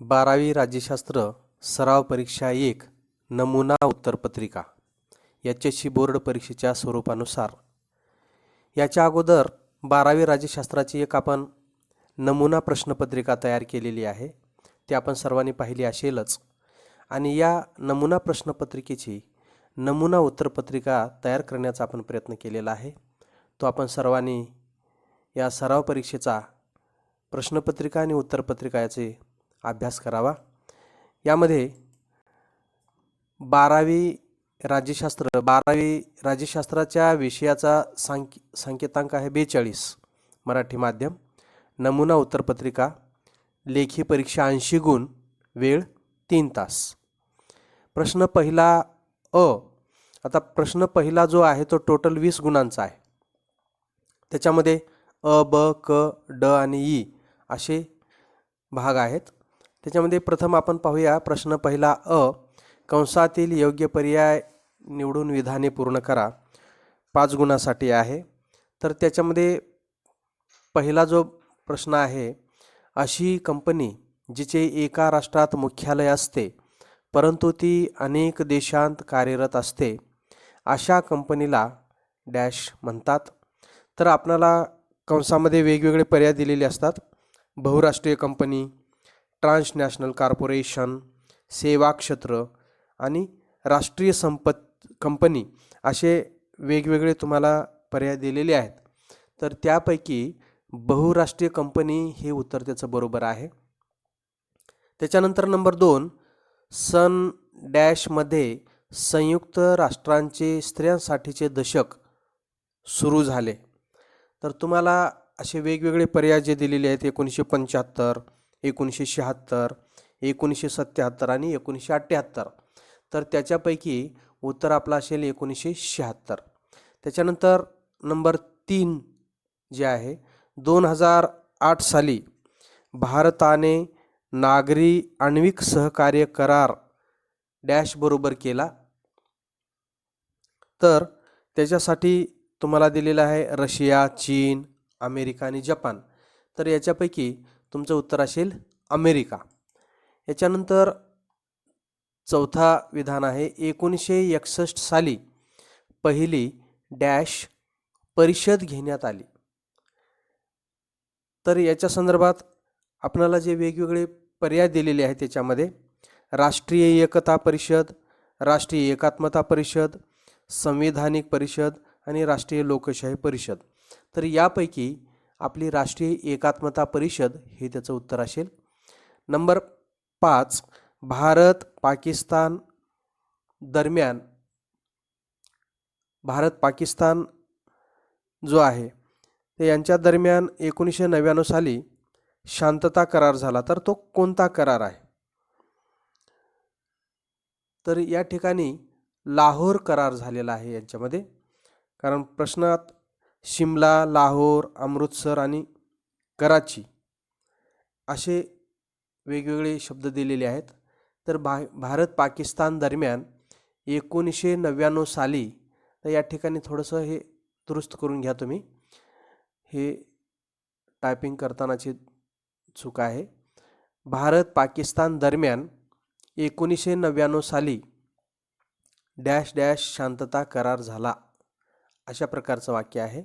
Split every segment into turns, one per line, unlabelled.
12वी राज्यशास्त्र सराव परीक्षा 1 नमुना उत्तरपत्रिका याच्याशी बोर्ड परीक्षेच्या स्वरूपानुसार याच्या अगोदर 12वी राज्यशास्त्राची एक आपण नमुना प्रश्नपत्रिका तयार केलेली आहे. ती आपण सर्वांनी पाहिली असेलच. आणि या नमुना प्रश्नपत्रिकेची नमुना उत्तरपत्रिका तयार करण्याचा आपण प्रयत्न केलेला आहे. तो आपण सर्वांनी या सराव परीक्षेचा प्रश्नपत्रिका आणि उत्तरपत्रिका याचे अभ्यास करावा. यामध्ये 12वी राज्यशास्त्राच्या विषयाचा संकेतांक आहे 42 मराठी माध्यम. नमुना उत्तरपत्रिका लेखी परीक्षा 80 गुण, वेळ 3 तास. प्रश्न पहिला आता प्रश्न पहिला जो आहे तो टोटल 20 गुणांचा आहे. त्याच्यामध्ये अ, ब, क, ड आणि ई असे भाग आहेत. त्याच्यामध्ये प्रथम आपण पाहूया प्रश्न पहिला कंसातील योग्य पर्याय निवडून विधाने पूर्ण करा. 5 गुणासाठी आहे. तर त्याच्यामध्ये पहिला जो प्रश्न आहे, अशी कंपनी जिचे एका राष्ट्रात मुख्यालय असते परंतु ती अनेक देशांत कार्यरत असते, अशा कंपनीला डॅश म्हणतात. तर आपल्याला कंसामध्ये वेगवेगळे पर्याय दिलेले असतात. बहुराष्ट्रीय कंपनी, ट्रान्सनॅशनल कॉर्पोरेशन, सेवा क्षेत्र आणि राष्ट्रीय कंपनी असे वेगवेगळे तुम्हाला पर्याय दिलेले आहेत. तर त्यापैकी बहुराष्ट्रीय कंपनी हे उत्तर त्याचं बरोबर आहे. त्याच्यानंतर नंबर 2, सन डॅशमध्ये संयुक्त राष्ट्रांचे स्त्रियांसाठीचे दशक सुरू झाले. तर तुम्हाला असे वेगवेगळे पर्याय जे दिलेले आहेत 1975, 1976, 1977 आणि 1978. तर त्याच्यापैकी उत्तर आपला असेल 1976. त्याच्यानंतर नंबर 3 जे आहे, 2008 साली भारताने नागरी आण्विक सहकार्य करार डॅश बरोबर केला. तर त्याच्यासाठी तुम्हाला दिलेलं आहे रशिया, चीन, अमेरिका आणि जपान. तर याच्यापैकी तुमचं उत्तर असेल अमेरिका. याच्यानंतर चौथा विधान आहे, 1961 साली पहिली डॅश परिषद घेण्यात आली. तर याच्या संदर्भात आपल्याला जे वेगवेगळे पर्याय दिलेले आहेत त्याच्यामध्ये राष्ट्रीय एकता परिषद, राष्ट्रीय एकात्मता परिषद, संविधानिक परिषद आणि राष्ट्रीय लोकशाही परिषद. तर यापैकी आपली राष्ट्रीय एकात्मता परिषद हे त्याचं उत्तर असेल. नंबर 5, भारत पाकिस्तान जो आहे ते यांच्या दरम्यान 1999 साली शांतता करार झाला. तर तो कोणता करार आहे? तर या ठिकाणी लाहोर करार झालेला आहे यांच्यामध्ये. कारण प्रश्नात शिमला, लाहोर, अमृतसर आणि कराची असे वेगवेगळे शब्द दिलेले आहेत. तर भारत पाकिस्तान दरम्यान 1999 साली, तर या ठिकाणी थोडंसं हे दुरुस्त करून घ्या तुम्ही, हे टायपिंग करतानाची चूक आहे. भारत पाकिस्तान दरम्यान 1999 साली डॅश डॅश शांतता करार झाला, अशा प्रकारचं वाक्य आहे.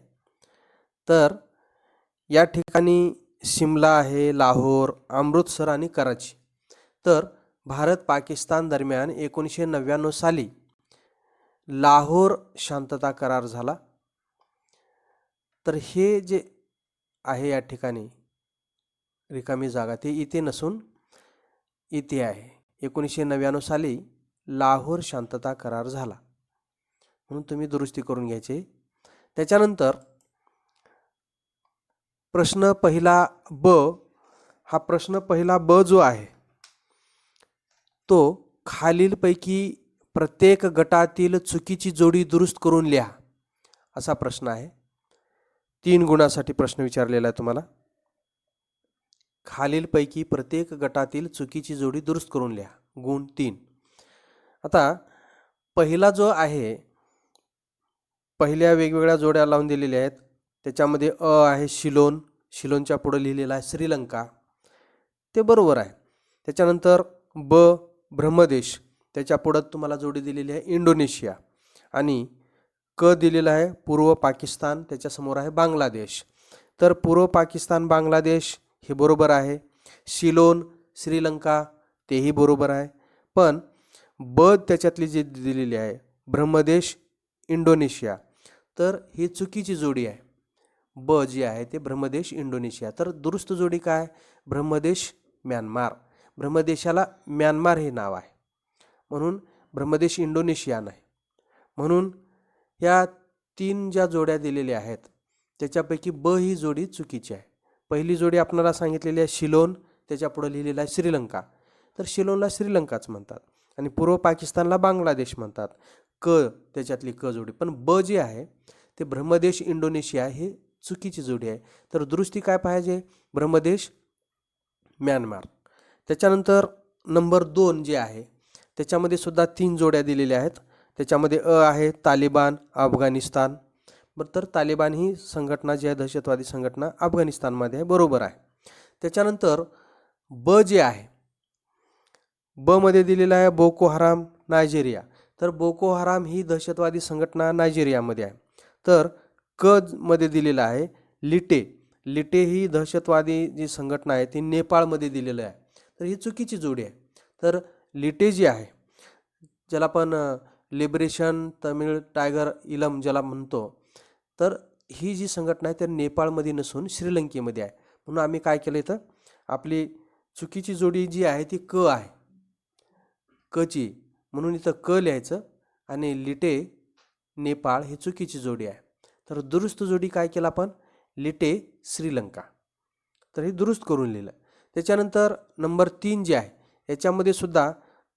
तर या ठिकाणी शिमला आहे, लाहोर, अमृतसर आणि कराची. तर भारत पाकिस्तान दरम्यान 1999 साली लाहोर शांतता करार झाला. तर हे जे आहे या ठिकाणी रिकामी जागा ते इथे नसून इथे आहे. 1999 साली लाहोर शांतता करार झाला, म्हणून तुम्ही दुरुस्ती करून घ्यायचे. त्याच्यानंतर प्रश्न पहिला ब, हा प्रश्न पहिला ब जो आहे तो खालीलपैकी प्रत्येक गटातील चुकीची जोडी दुरुस्त करून लिहा, असा प्रश्न आहे. 3 गुणासाठी प्रश्न विचारलेला आहे तुम्हाला. खालीलपैकी प्रत्येक गटातील चुकीची जोडी दुरुस्त करून लिहा, गुण 3. आता पहिला जो आहे, पहिल्या वेगवेगळ्या जोड्या लावून दिलेल्या आहेत. त्याच्यामध्ये आहे शिलोनच्या पुढे लिहिलेला आहे श्रीलंका, ते बरोबर आहे. त्याच्यानंतर ब ब्रह्मदेश, त्याच्या पुढं तुम्हाला जोडी दिलेली आहे इंडोनेशिया, आणि क दिलेला आहे पूर्व पाकिस्तान, त्याच्यासमोर आहे बांगलादेश. तर पूर्व पाकिस्तान बांगलादेश हे बरोबर आहे. सिलोन श्रीलंका तेही बरोबर आहे. पण ब त्याच्यातली जी दिलेली आहे ब्रह्मदेश इंडोनेशिया, तर ही चुकीची जोडी आहे. ब जी आहे ते ब्रह्मदेश इंडोनेशिया. तर दुरुस्त जोडी काय? ब्रह्मदेश म्यानमार. ब्रह्मदेशाला म्यानमार हे नाव आहे, म्हणून ब्रह्मदेश इंडोनेशिया नाही. म्हणून या 3 ज्या जोड्या दिलेल्या आहेत त्याच्यापैकी ब ही जोडी चुकीची आहे. पहिली जोडी आपल्याला सांगितलेली आहे शिलोन, त्याच्या पुढे लिहिलेला आहे श्रीलंका. तर शिलोनला श्रीलंकाच म्हणतात आणि पूर्व पाकिस्तानला बांगलादेश म्हणतात. क त्याच्यातली क जोडी. पण ब जी आहे ते ब्रह्मदेश इंडोनेशिया हे चुकीची जोडी आहे. तर दुरुस्ती काय पाहिजे? ब्रह्मदेश म्यानमार. त्याच्यानंतर नंबर 2 जे आहे त्याच्यामध्ये सुद्धा 3 जोड्या दिलेल्या आहेत. त्याच्यामध्ये आहे तालिबान अफगाणिस्तान. तर तालिबान ही संघटना जी आहे दहशतवादी संघटना अफगाणिस्तानमध्ये आहे, बरोबर आहे. त्याच्यानंतर ब जे आहे ब मध्ये दिलेला आहे बोको हराम नायजेरिया. तर बोको हराम ही दहशतवादी संघटना नायजेरियामध्ये आहे. तर क मध्ये दिलेला आहे लिटे. लिटे ही दहशतवादी जी संघटना आहे ती नेपाळमध्ये दिलेलं आहे. तर ही चुकीची जोडी आहे. तर लिटे जी आहे ज्याला आपण लिबरेशन तमिळ टायगर इलम ज्याला म्हणतो, तर ही जी संघटना आहे तर नेपाळमध्ये नसून श्रीलंकेमध्ये आहे. म्हणून आम्ही काय केलं इथं, आपली चुकीची जोडी जी आहे ती क आहे, कची, म्हणून इथं क लिहायचं आणि लिटे नेपाळ ही चुकीची जोडी आहे. तर दुरुस्त जोडी काय केलं आपण? लिटे श्रीलंका. तर हे दुरुस्त करून लिहिलं. त्याच्यानंतर नंबर 3 जे आहे याच्यामध्ये सुद्धा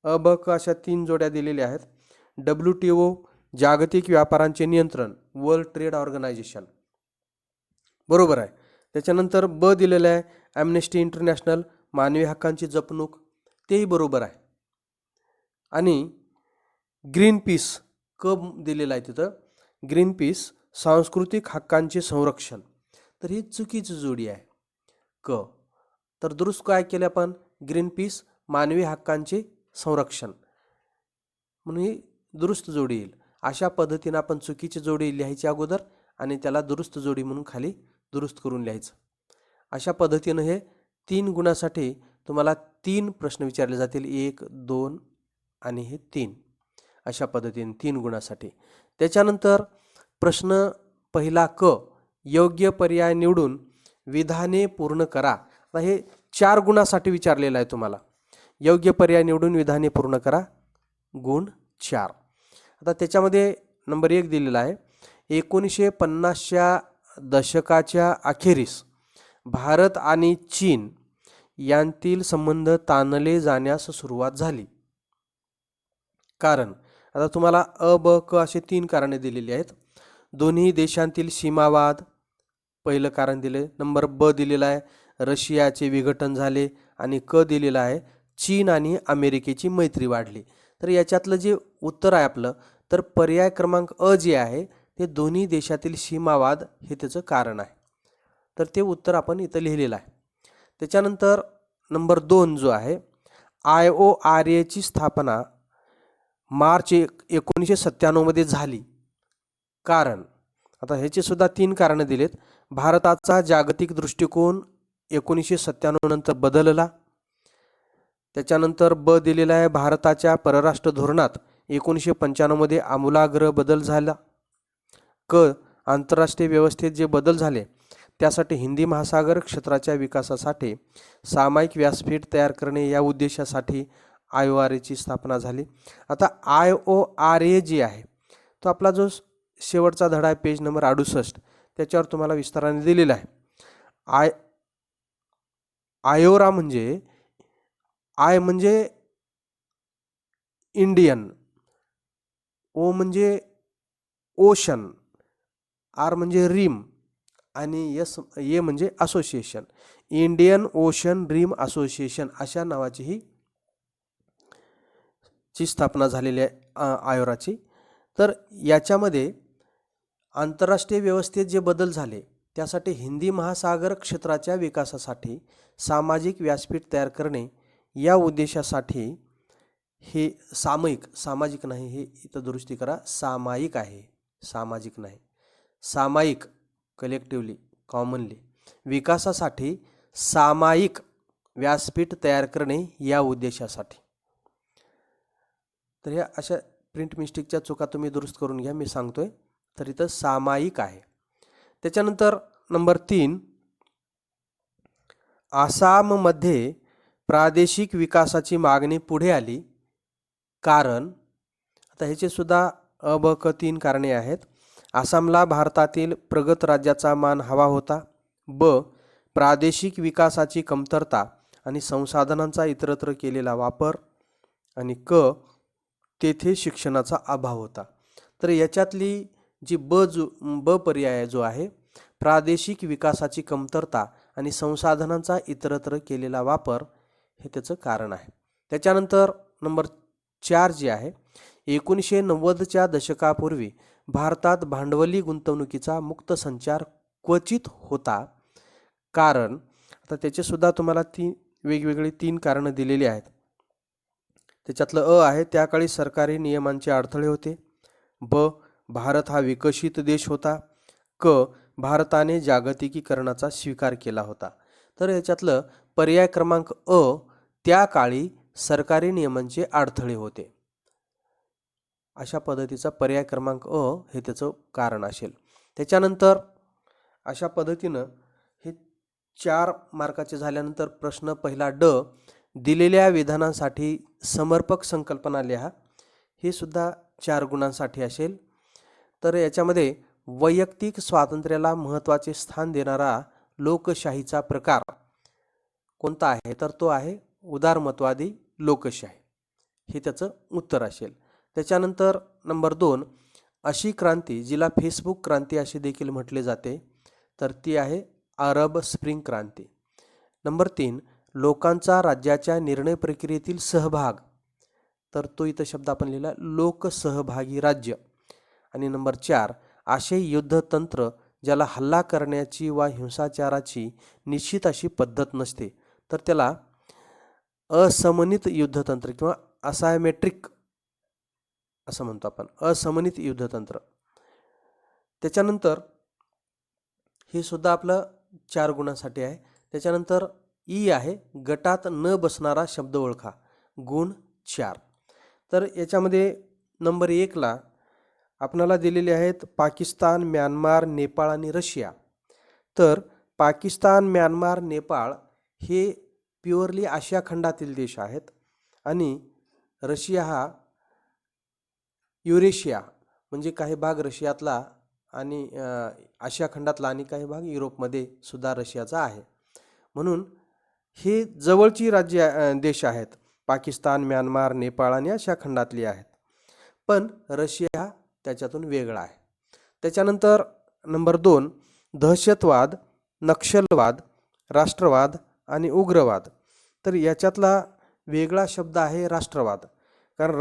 अ ब क अशा 3 जोड्या दिलेल्या आहेत. WTO जागतिक व्यापारांचे नियंत्रण, वर्ल्ड ट्रेड ऑर्गनायझेशन, बरोबर आहे. त्याच्यानंतर ब दिलेलं आहे ॲम्नेस्टी इंटरनॅशनल, मानवी हक्कांची जपणूक, तेही बरोबर आहे. आणि ग्रीन पीस क दिलेला आहे तिथं, ग्रीन पीस सांस्कृतिक हक्कांचे संरक्षण. तर ही चुकीची जोडी आहे क. तर दुरुस्त काय केले आपण? ग्रीन पीस मानवी हक्कांचे संरक्षण, म्हणून ही दुरुस्त जोडी येईल. अशा पद्धतीनं आपण चुकीची जोडी लिहायची अगोदर आणि त्याला दुरुस्त जोडी म्हणून खाली दुरुस्त करून लिहायचं. अशा पद्धतीनं हे 3 गुणासाठी तुम्हाला 3 प्रश्न विचारले जातील, 1, 2 आणि हे 3. अशा पद्धतीने 3 गुणासाठी. त्याच्यानंतर प्रश्न पहिला क, योग्य पर्याय निवडून विधाने पूर्ण करा. आता हे 4 गुणासाठी विचारलेलं आहे तुम्हाला. योग्य पर्याय निवडून विधाने पूर्ण करा, गुण 4. आता त्याच्यामध्ये नंबर 1 दिलेला आहे 1950च्या दशकाच्या अखेरीस भारत आणि चीन यांतील संबंध ताणले जाण्यास सुरुवात झाली. कारण, आता तुम्हाला अ ब क असे 3 कारणे दिलेली आहेत. दोन्ही देशांतील सीमावाद पहिलं कारण दिले. नंबर ब दिलेला आहे रशियाचे विघटन झाले, आणि क दिलेला आहे चीन आणि अमेरिकेची मैत्री वाढली. तर याच्यातलं जे उत्तर आहे आपलं, तर पर्याय क्रमांक अ जे आहे ते दोन्ही देशातील सीमावाद हे त्याचं कारण आहे. तर ते उत्तर आपण इथं लिहिलेलं आहे. त्याच्यानंतर नंबर 2 जो आहे IORA ची स्थापना मार्च 1997 मध्ये झाली. कारण, आता ह्याचे सुद्धा 3 कारणं दिलेत. भारताचा जागतिक दृष्टिकोन 1997 नंतर बदलला. त्याच्यानंतर ब दिलेला आहे भारताच्या परराष्ट्र धोरणात 1995 मध्ये आमूलाग्र बदल झाला. क, आंतरराष्ट्रीय व्यवस्थेत जे बदल झाले त्यासाठी हिंदी महासागर क्षेत्राच्या विकासासाठी सामायिक व्यासपीठ तयार करणे या उद्देशासाठी IORA ची स्थापना झाली. आता IORA जी आहे तो आपला जो शेवटचा धडा आहे पेज नंबर 68 त्याच्यावर तुम्हाला विस्ताराने दिलेला आहे. आयोरा म्हणजे आय म्हणजे इंडियन, ओ म्हणजे ओशन, आर म्हणजे रिम आणि एस ए म्हणजे असोसिएशन. इंडियन ओशन रिम असोसिएशन अशा नावाची ही स्थापना झालेली आहे आयोराची. तर याच्यामध्ये आंतरराष्ट्रीय व्यवस्थेत जे बदल झाले त्यासाठी हिंदी महासागर क्षेत्राच्या विकासासाठी सामाजिक व्यासपीठ तयार करणे या उद्देशासाठी हे सामाजिक नाही, हे इथं दुरुस्ती करा, सामायिक आहे, सामाजिक नाही, सामायिक कलेक्टिवली कॉमनली विकासासाठी सामायिक व्यासपीठ तयार करणे या उद्देशासाठी. तर ह्या अशा प्रिंट मिस्टेकच्या चुका तुम्ही दुरुस्त करून घ्या, मी सांगतोय. तर इथं सामायिक आहे. त्याच्यानंतर नंबर 3, आसाममध्ये प्रादेशिक विकासाची मागणी पुढे आली कारण, आता ह्याचे सुद्धा अ ब क 3 कारणे आहेत. आसामला भारतातील प्रगत राज्याचा मान हवा होता. ब, प्रादेशिक विकासाची कमतरता आणि संसाधनांचा इतरत्र केलेला वापर. आणि क, तेथे शिक्षणाचा अभाव होता. तर याच्यातली जी ब पर्याय जो आहे, प्रादेशिक विकासाची कमतरता आणि संसाधनांचा इतरत्र केलेला वापर, हे त्याचं कारण आहे. त्याच्यानंतर नंबर 4 जे आहे, 1990च्या दशकापूर्वी भारतात भांडवली गुंतवणुकीचा मुक्त संचार क्वचित होता कारण, आता त्याचे सुद्धा तुम्हाला वेगवेगळी 3 कारणं दिलेली आहेत. त्याच्यातलं अ आहे, त्या काळी सरकारी नियमांचे अडथळे होते. ब, भारत हा विकसित देश होता. क, भारताने जागतिकीकरणाचा स्वीकार केला होता. तर याच्यातलं पर्याय क्रमांक अ, त्या काळी सरकारी नियमांचे अडथळे होते, अशा पद्धतीचा पर्याय क्रमांक अ हे त्याचं कारण असेल. त्याच्यानंतर अशा पद्धतीनं हे 4 मार्काचे झाल्यानंतर प्रश्न पहिला ड, दिलेल्या विधानांसाठी समर्पक संकल्पना लिहा, हे सुद्धा 4 गुणांसाठी असेल. तर याच्यामध्ये वैयक्तिक स्वातंत्र्याला महत्त्वाचे स्थान देणारा लोकशाहीचा प्रकार कोणता आहे, तर तो आहे उदारमतवादी लोकशाही, हे त्याचं उत्तर असेल. त्याच्यानंतर नंबर 2, अशी क्रांती जिला फेसबुक क्रांती असे देखील म्हटले जाते, तर ती आहे अरब स्प्रिंग क्रांती. नंबर 3, लोकांचा राज्याच्या निर्णय प्रक्रियेतील सहभाग, तर तो इथं शब्द आपण लिहिला लोकसहभागी राज्य. आणि नंबर 4, असे युद्धतंत्र ज्याला हल्ला करण्याची वा हिंसाचाराची निश्चित अशी पद्धत नसते, तर त्याला असमनित युद्धतंत्र किंवा असायमेट्रिक असं म्हणतो आपण, असमनित युद्धतंत्र. त्याच्यानंतर हे सुद्धा आपलं 4 गुणांसाठी आहे. त्याच्यानंतर ई आहे, गटात न बसणारा शब्द ओळखा, गुण 4. तर याच्यामध्ये नंबर 1ला आपणाला दिलेले आहेत पाकिस्तान, म्यानमार, नेपाळ आणि रशिया. तर पाकिस्तान, म्यानमार, नेपाळ हे प्युअरली आशिया खंडातील देश आहेत आणि रशिया हा युरेशिया म्हणजे काही भाग रशियातला आणि आशिया खंडातला आणि काही भाग युरोपमध्ये सुद्धा रशियाचा आहे. म्हणून हे जवळची देश आहेत, पाकिस्तान, म्यानमार, नेपाळ आणि आशिया खंडातली आहेत, पण रशिया त्याच्यातून वेगळा आहे. त्याच्यानंतर नंबर 2, दहशतवाद, नक्षलवाद, राष्ट्रवाद आणि उग्रवाद. तर याच्यातला वेगळा शब्द आहे राष्ट्रवाद, कारण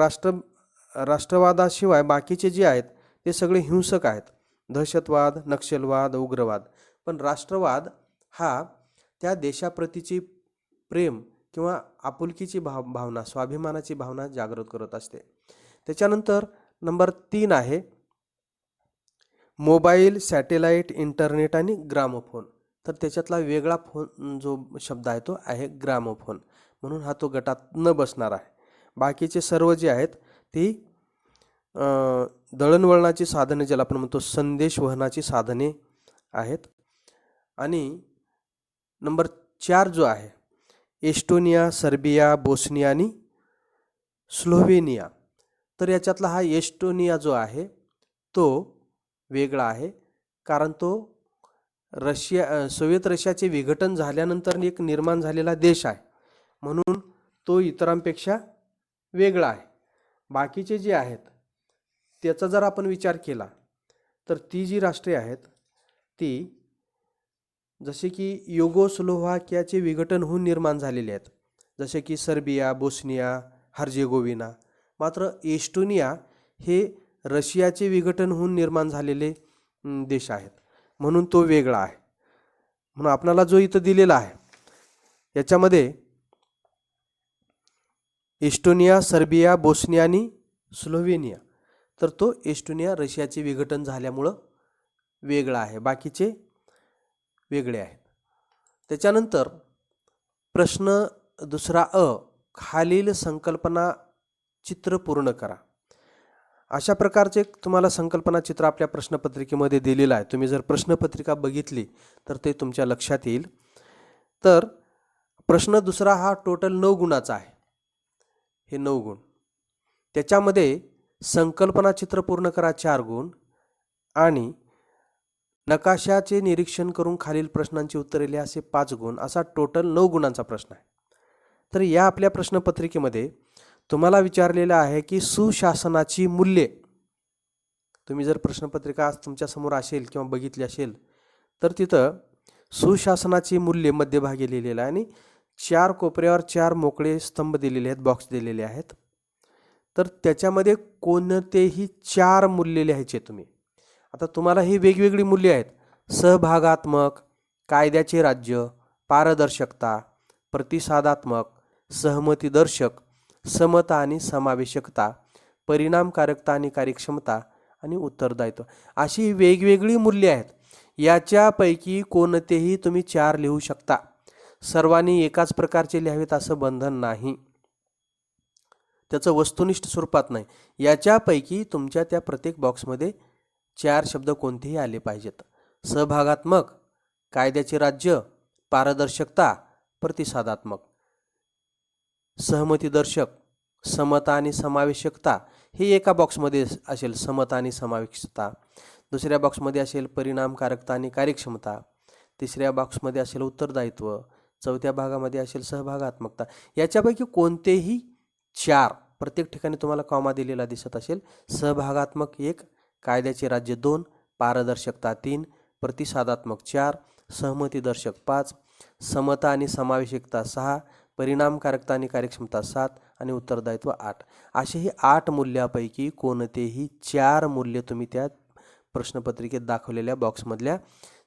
राष्ट्रवादाशिवाय बाकीचे जे आहेत ते सगळे हिंसक आहेत, दहशतवाद, नक्षलवाद, उग्रवाद. पण राष्ट्रवाद हा त्या देशाप्रतीची प्रेम किंवा आपुलकीची भावना, स्वाभिमानाची भावना जागृत करत असते. त्याच्यानंतर नंबर 3 आहे मोबाईल, सॅटेलाईट, इंटरनेट आणि ग्रामोफोन. तर त्याच्यातला वेगळा फोन जो शब्द आहे तो आहे ग्रामोफोन, म्हणून हा तो गटात न बसणार आहे. बाकीचे सर्व जे आहेत ती दळणवळणाची साधने, ज्याला आपण म्हणतो संदेश वहनाची साधने आहेत. आणि नंबर 4 जो आहे एस्टोनिया, सर्बिया, बोस्निया आणि स्लोव्हेनिया. तर याच्यातला हा एस्टोनिया जो आहे तो वेगळा आहे, कारण तो सोव्हिएत रशियाचे विघटन झाल्यानंतर एक निर्माण झालेला देश आहे, म्हणून तो इतरांपेक्षा वेगळा आहे. बाकीचे जे आहेत त्याचा जर आपण विचार केला तर ती जी राष्ट्रे आहेत ती जसे की युगोस्लोव्हाकियाचे विघटन होऊन निर्माण झालेले आहेत, जसे की सर्बिया, बोस्निया, हर्जेगोविना. मात्र एस्टोनिया हे रशियाचे विघटन होऊन निर्माण झालेले देश आहेत, म्हणून तो वेगळा आहे. म्हणून आपल्याला जो इथं दिलेला आहे याच्यामध्ये इस्टोनिया, सर्बिया, बोस्निया आणि स्लोव्हेनिया. तर तो इस्टोनिया रशियाचे विघटन झाल्यामुळं वेगळा आहे, बाकीचे वेगळे आहेत. त्याच्यानंतर प्रश्न दुसरा अ, खालील संकल्पना चित्र पूर्ण करा. अशा प्रकारचे तुम्हाला संकल्पना चित्र आपल्या प्रश्नपत्रिकेमध्ये दिलेलं आहे. तुम्ही जर प्रश्नपत्रिका बघितली तर ते तुमच्या लक्षात येईल. तर प्रश्न दुसरा हा टोटल 9 गुणाचा आहे. हे 9 गुण. त्याच्यामध्ये संकल्पना चित्र पूर्ण करा 4 गुण आणि नकाशाचे निरीक्षण करून खालील प्रश्नांची उत्तरे लिहा असे 5 गुण, असा टोटल 9 गुणांचा प्रश्न आहे. तर या आपल्या प्रश्नपत्रिकेमध्ये तुम्हाला विचारलेलं आहे की सुशासनाची मूल्ये. तुम्ही जर प्रश्नपत्रिका आज तुमच्यासमोर असेल किंवा बघितली असेल तर तिथं सुशासनाची मूल्ये मध्यभागी लिहिलेलं आहे आणि 4 कोपऱ्यावर 4 मोकळे स्तंभ दिलेले आहेत, बॉक्स दिलेले आहेत. तर त्याच्यामध्ये कोणतेही 4 मूल्ये लिहायचे तुम्ही. आता तुम्हाला ही वेगवेगळी मूल्ये आहेत. सहभागात्मक, कायद्याचे राज्य, पारदर्शकता, प्रतिसादात्मक, सहमतीदर्शक, समता आणि समावेशकता, परिणामकारकता आणि कार्यक्षमता आणि उत्तरदायित्व, अशी वेगवेगळी मूल्ये आहेत. याच्यापैकी कोणतेही तुम्ही 4 लिहू शकता. सर्वांनी एकाच प्रकारचे लिहावेत असं बंधन नाही, त्याचं वस्तुनिष्ठ स्वरूपात नाही. याच्यापैकी तुमच्या त्या प्रत्येक बॉक्समध्ये 4 शब्द कोणतेही आले पाहिजेत. सहभागात्मक, कायद्याचे राज्य, पारदर्शकता, प्रतिसादात्मक, सहमतीदर्शक, समता आणि समावेशकता, हे एका बॉक्समध्ये असेल समता आणि समावेशकता. दुसऱ्या बॉक्समध्ये असेल परिणामकारकता आणि कार्यक्षमता. तिसऱ्या बॉक्समध्ये असेल उत्तरदायित्व. चौथ्या भागामध्ये असेल सहभागात्मकता. याच्यापैकी कोणतेही 4, प्रत्येक ठिकाणी तुम्हाला कॉमा दिलेला दिसत असेल. सहभागात्मक 1, कायद्याचे राज्य 2, पारदर्शकता 3, प्रतिसादात्मक 4, सहमतीदर्शक 5, समता आणि समावेशकता 6, परिणामकारकता आणि कार्यक्षमता 7 आणि उत्तरदायित्व 8. असे हे 8 मूल्यापैकी कोणतेही 4 मूल्य तुम्ही त्या प्रश्नपत्रिकेत दाखवलेल्या बॉक्समधल्या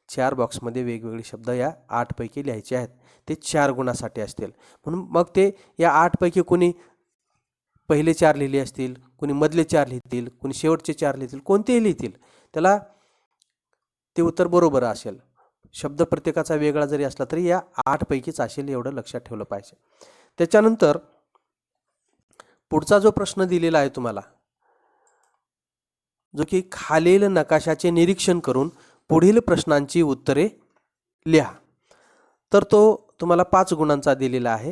4 बॉक्समध्ये वेगवेगळे शब्द या 8 पैकी लिहायचे आहेत. ते 4 गुणासाठी असतील. म्हणून मग ते या 8 पैकी कोणी पहिले 4 लिहिले असतील, कोणी मधले 4 लिहितील, कोणी शेवटचे 4 लिहितील, कोणतेही लिहितील, त्याला ते उत्तर बरोबर असेल. शब्द प्रत्येकाचा वेगळा जरी असला तरी या 8 पैकीच असेल, एवढं लक्षात ठेवलं पाहिजे. त्याच्यानंतर पुढचा जो प्रश्न दिलेला आहे तुम्हाला, जो की खालील नकाशाचे निरीक्षण करून पुढील प्रश्नांची उत्तरे लिहा. तर तो तुम्हाला 5 गुणांचा दिलेला आहे.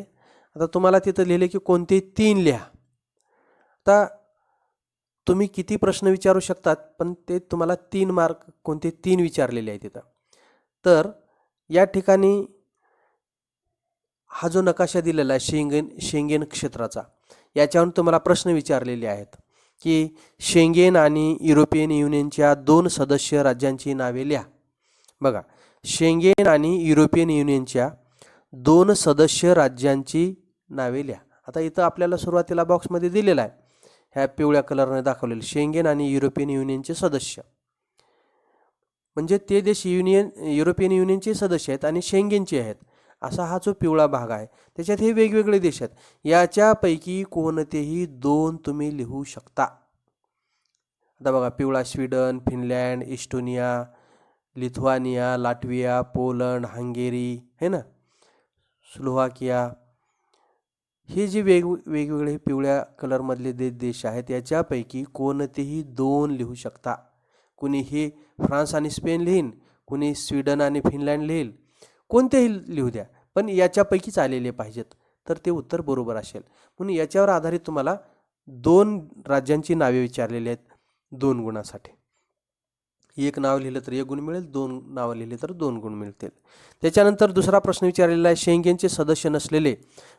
आता तुम्हाला तिथं लिहिले की कोणते 3 लिहा. आता तुम्ही किती प्रश्न विचारू शकतात, पण ते तुम्हाला 3 मार्क कोणते 3 विचारलेले आहेत तिथं. तर या ठिकाणी हा जो नकाशा दिलेला आहे शेंगेन क्षेत्राचा, याच्यावरून तुम्हाला प्रश्न विचारलेले आहेत की शेंगेन आणि युरोपियन युनियनच्या 2 सदस्य राज्यांची नावे लिहा. बघा, शेंगेन आणि युरोपियन युनियनच्या 2 सदस्य राज्यांची नावे लिहा. आता इथं आपल्याला सुरुवातीला बॉक्समध्ये दिलेला आहे, ह्या पिवळ्या कलरने दाखवलेले शेंगेन आणि युरोपियन युनियनचे सदस्य, म्हणजे ते देश युरोपियन युनियनचे सदस्य आहेत आणि शेंगेनचे आहेत, असा हा जो पिवळा भाग आहे. त्याच्यात हे वेगवेगळे देश आहेत. याच्यापैकी कोणतेही 2 तुम्ही लिहू शकता. आता बघा, पिवळा Sweden, Finland, Estonia, Lithuania, Latvia, Poland, Hungary, है ना, स्लोव्हाकिया, हे जे वेगवेगळे पिवळ्या कलरमधले देश आहेत, याच्यापैकी कोणतेही 2 लिहू शकता. कुणी हे फ्रान्स आणि स्पेन लिहीन, कुणी स्वीडन आणि फिनलँड लिहील, कोणतेही लिहू द्या, पण याच्यापैकीच आलेले पाहिजेत, तर ते उत्तर बरोबर असेल. म्हणून याच्यावर आधारित तुम्हाला 2 राज्यांची नावे विचारलेली आहेत 2 गुणासाठी. 1 नाव लिहिलं तर 1 गुण मिळेल, 2 नावं लिहिले तर 2 गुण मिळतील. त्याच्यानंतर दुसरा प्रश्न विचारलेला आहे, शेंगेनचे सदस्य नसलेले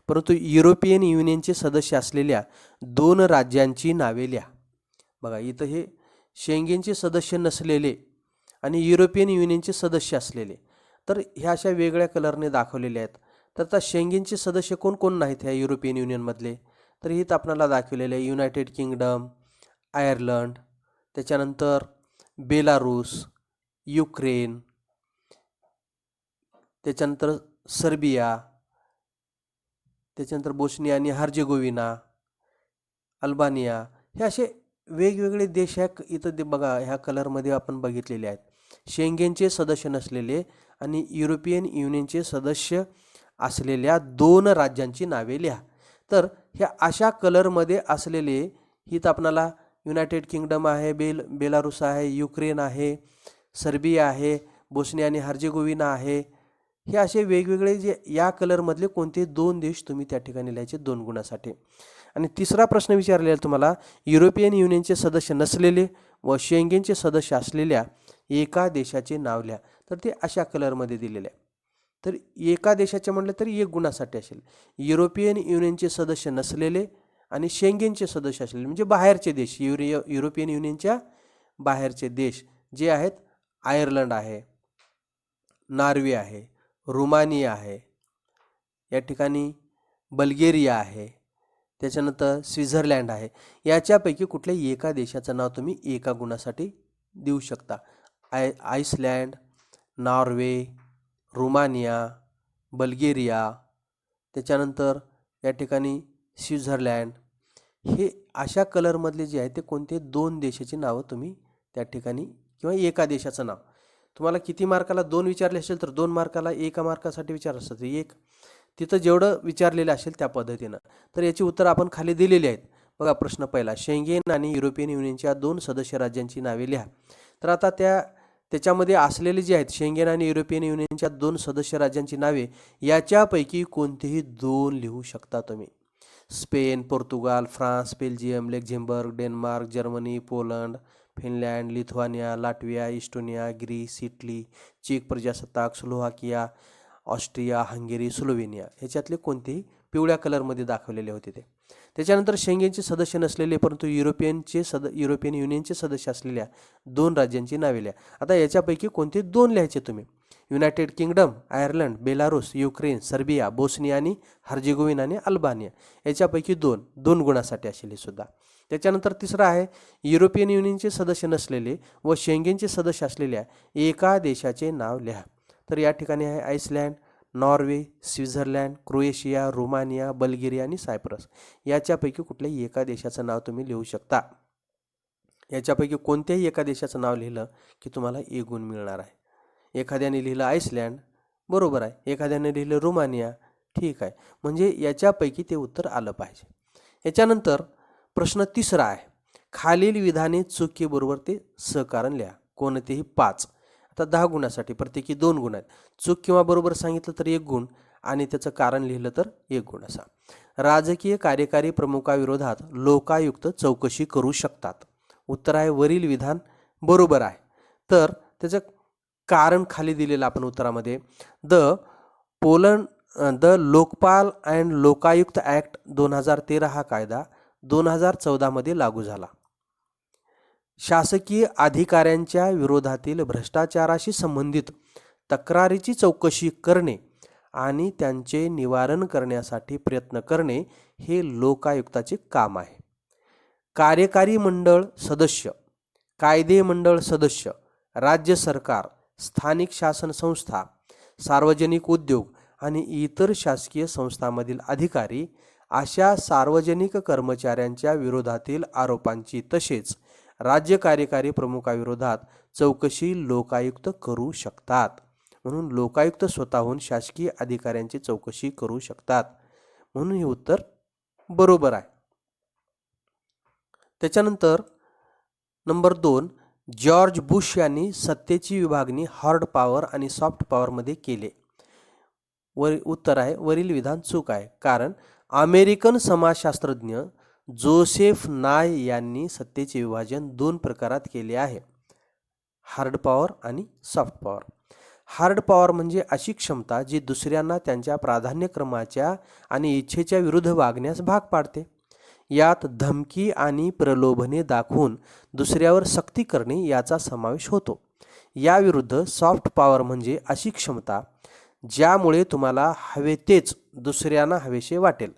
परंतु युरोपियन युनियनचे सदस्य असलेल्या 2 राज्यांची नावे लिहा. बघा, इथं हे शेंगेनचे सदस्य नसलेले आणि युरोपियन युनियनचे सदस्य असलेले, तर ह्या अशा वेगळ्या कलरने दाखवलेले आहेत. तर आता शेंगेनचे सदस्य कोण कोण नाहीत ह्या युरोपियन युनियनमधले, तर इथं आपल्याला दाखवलेले आहे युनायटेड किंगडम, आयर्लंड, त्याच्यानंतर बेलारूस, युक्रेन, त्याच्यानंतर सर्बिया, त्याच्यानंतर बोस्निया आणि हर्जेगोविना, अल्बानिया, हे असे वेगवेगळे देश ह्या इथं बघा ह्या कलरमध्ये आपण बघितलेले आहेत. शेंगेनचे सदस्य नसलेले आणि युरोपियन युनियनचे सदस्य असलेल्या 2 राज्यांची नावे लिहा. तर ह्या अशा कलरमध्ये असलेले हित आपणाला युनायटेड किंगडम आहे, बेलारुस आहे, युक्रेन आहे, सर्बिया आहे, बोस्निया आणि हर्जेगोविना आहे. हे असे वेगवेगळे जे या कलरमधले कोणते 2 देश तुम्ही त्या ठिकाणी लिहायचे 2 गुणासाठी. आणि तिसरा प्रश्न विचारलेला तुम्हाला, युरोपियन युनियनचे सदस्य नसलेले व शेंगेनचे सदस्य असलेल्या एका देशाचे नाव लिहा. तर ते अशा कलरमध्ये दिलेले आहे. तर एका देशाचे म्हटलं तरी 1 गुणासाठी असेल. युरोपियन युनियनचे सदस्य नसलेले आणि शेंगेनचे सदस्य असलेले म्हणजे बाहेरचे देश, युरोपियन युनियनच्या बाहेरचे देश जे आहेत, आयर्लंड आहे, नॉर्वे आहे, रुमानिया आहे, या ठिकाणी बल्गेरिया आहे, त्याच्यानंतर स्वित्झर्लंड आहे. याच्यापैकी कुठल्याही एका देशाचं नाव तुम्ही एका गुणासाठी देऊ शकता. आइसलँड, नॉर्वे, रुमानिया, बल्गेरिया, त्याच्यानंतर या ठिकाणी स्वित्झर्लंड, हे अशा कलरमधले जे आहे ते कोणते 2 देशाची नावं तुम्ही त्या ठिकाणी किंवा एका देशाचं नाव. तुम्हाला किती मार्काला 2 विचारले असेल तर 2 मार्काला, 1 मार्कासाठी विचार असतात 1. तिथं जेवढं विचारलेलं असेल त्या पद्धतीनं. तर याची उत्तर आपण खाली दिलेली आहेत. बघा प्रश्न पहिला, शेंगेन आणि युरोपियन युनियनच्या 2 सदस्य राज्यांची नावे लिहा. तर आता त्याच्यामध्ये असलेले जे आहेत शेंगेन आणि युरोपियन युनियनच्या 2 सदस्य राज्यांची नावे, याच्यापैकी कोणतेही 2 लिहू शकता तुम्ही. Spain, Portugal, France, Belgium, Luxembourg, Denmark, Germany, Poland, Finland, Lithuania, Latvia, Estonia, Greece, Italy, चेक प्रजासत्ताक, स्लोव्हाकिया, ऑस्ट्रिया, हंगेरी, स्लोव्हेनिया, ह्याच्यातले कोणतेही पिवळ्या कलरमध्ये दाखवलेले होते ते. त्याच्यानंतर शेंगेनचे सदस्य नसलेले परंतु युरोपियन युनियनचे सदस्य असलेल्या 2 राज्यांची नावे लिहा. आता याच्यापैकी कोणते 2 लिहायचे तुम्ही. United kingdom, Ireland, Belarus, Ukraine, Serbia, Bosnia आणि हर्जेगोविना आणि अल्बानिया, याच्यापैकी 2 गुणासाठी असेल हे सुद्धा. त्याच्यानंतर तिसरा आहे, युरोपियन युनियनचे सदस्य नसलेले व शेंगेनचे सदस्य असलेल्या एका देशाचे नाव लिहा. तर या ठिकाणी आहे Iceland, Norway, Switzerland, Croatia, Romania, Bulgaria आणि सायप्रस. याच्यापैकी कुठल्याही एका देशाचं नाव तुम्ही लिहू शकता. याच्यापैकी कोणत्याही एका देशाचं नाव लिहिलं की तुम्हाला 1 गुण मिळणार आहे. एखाद्याने लिहिलं आइसलँड, बरोबर आहे. एखाद्याने लिहिलं रोमानिया, ठीक आहे. म्हणजे याच्यापैकी ते उत्तर आलं पाहिजे. याच्यानंतर प्रश्न तिसरा आहे, खालील विधाने चुकीबरोबर ते सहकारण लिहा. कोणतेही 5. आता 10 गुणासाठी प्रत्येकी 2 गुण आहेत. चूक किंवा बरोबर सांगितलं तर 1 गुण आणि त्याचं कारण लिहिलं तर 1 गुण असा. राजकीय कार्यकारी प्रमुखाविरोधात लोकायुक्त चौकशी करू शकतात. उत्तर आहे वरील विधान बरोबर आहे. तर त्याचं कारण खाली दिलेलं आपण उत्तरामध्ये, the Lokpal and Lokayukta act 2013 हा कायदा 2014 मध्ये लागू झाला. शासकीय अधिकाऱ्यांच्या विरोधातील भ्रष्टाचाराशी संबंधित तक्रारीची चौकशी करणे आणि त्यांचे निवारण करण्यासाठी प्रयत्न करणे हे लोकायुक्ताचे काम आहे. कार्यकारी मंडळ सदस्य, कायदे मंडळ सदस्य, राज्य सरकार, स्थानिक शासन संस्था, सार्वजनिक उद्योग आणि इतर शासकीय संस्थांमधील अधिकारी अशा सार्वजनिक कर्मचाऱ्यांच्या विरोधातील आरोपांची तसेच राज्य कार्यकारी प्रमुखाविरोधात चौकशी लोकायुक्त करू शकतात. म्हणून लोकायुक्त स्वतःहून शासकीय अधिकाऱ्यांची चौकशी करू शकतात. म्हणून हे उत्तर बरोबर आहे. त्याच्यानंतर नंबर 2, जॉर्ज बुश यांनी सत्तेची विभागणी हार्ड पॉवर आणि सॉफ्ट पॉवरमध्ये केले. उत्तर आहे वरील विधान चूक आहे. कारण अमेरिकन समाजशास्त्रज्ञ जोसेफ नाय यांनी सत्तेचे विभाजन 2 प्रकारात केले आहे, हार्ड पॉवर आणि सॉफ्ट पॉवर. हार्ड पॉवर म्हणजे अशी क्षमता जी दुसऱ्यांना त्यांच्या प्राधान्यक्रमाच्या आणि इच्छेच्या विरुद्ध वागण्यास भाग पाडते. यात धमकी आणि प्रलोभने दाखवून दुसऱ्यावर सक्ती करणे याचा समावेश होतो. याविरुद्ध सॉफ्ट पॉवर म्हणजे अशी क्षमता ज्यामुळे तुम्हाला हवे तेच दुसऱ्यांना हवेसे वाटेल.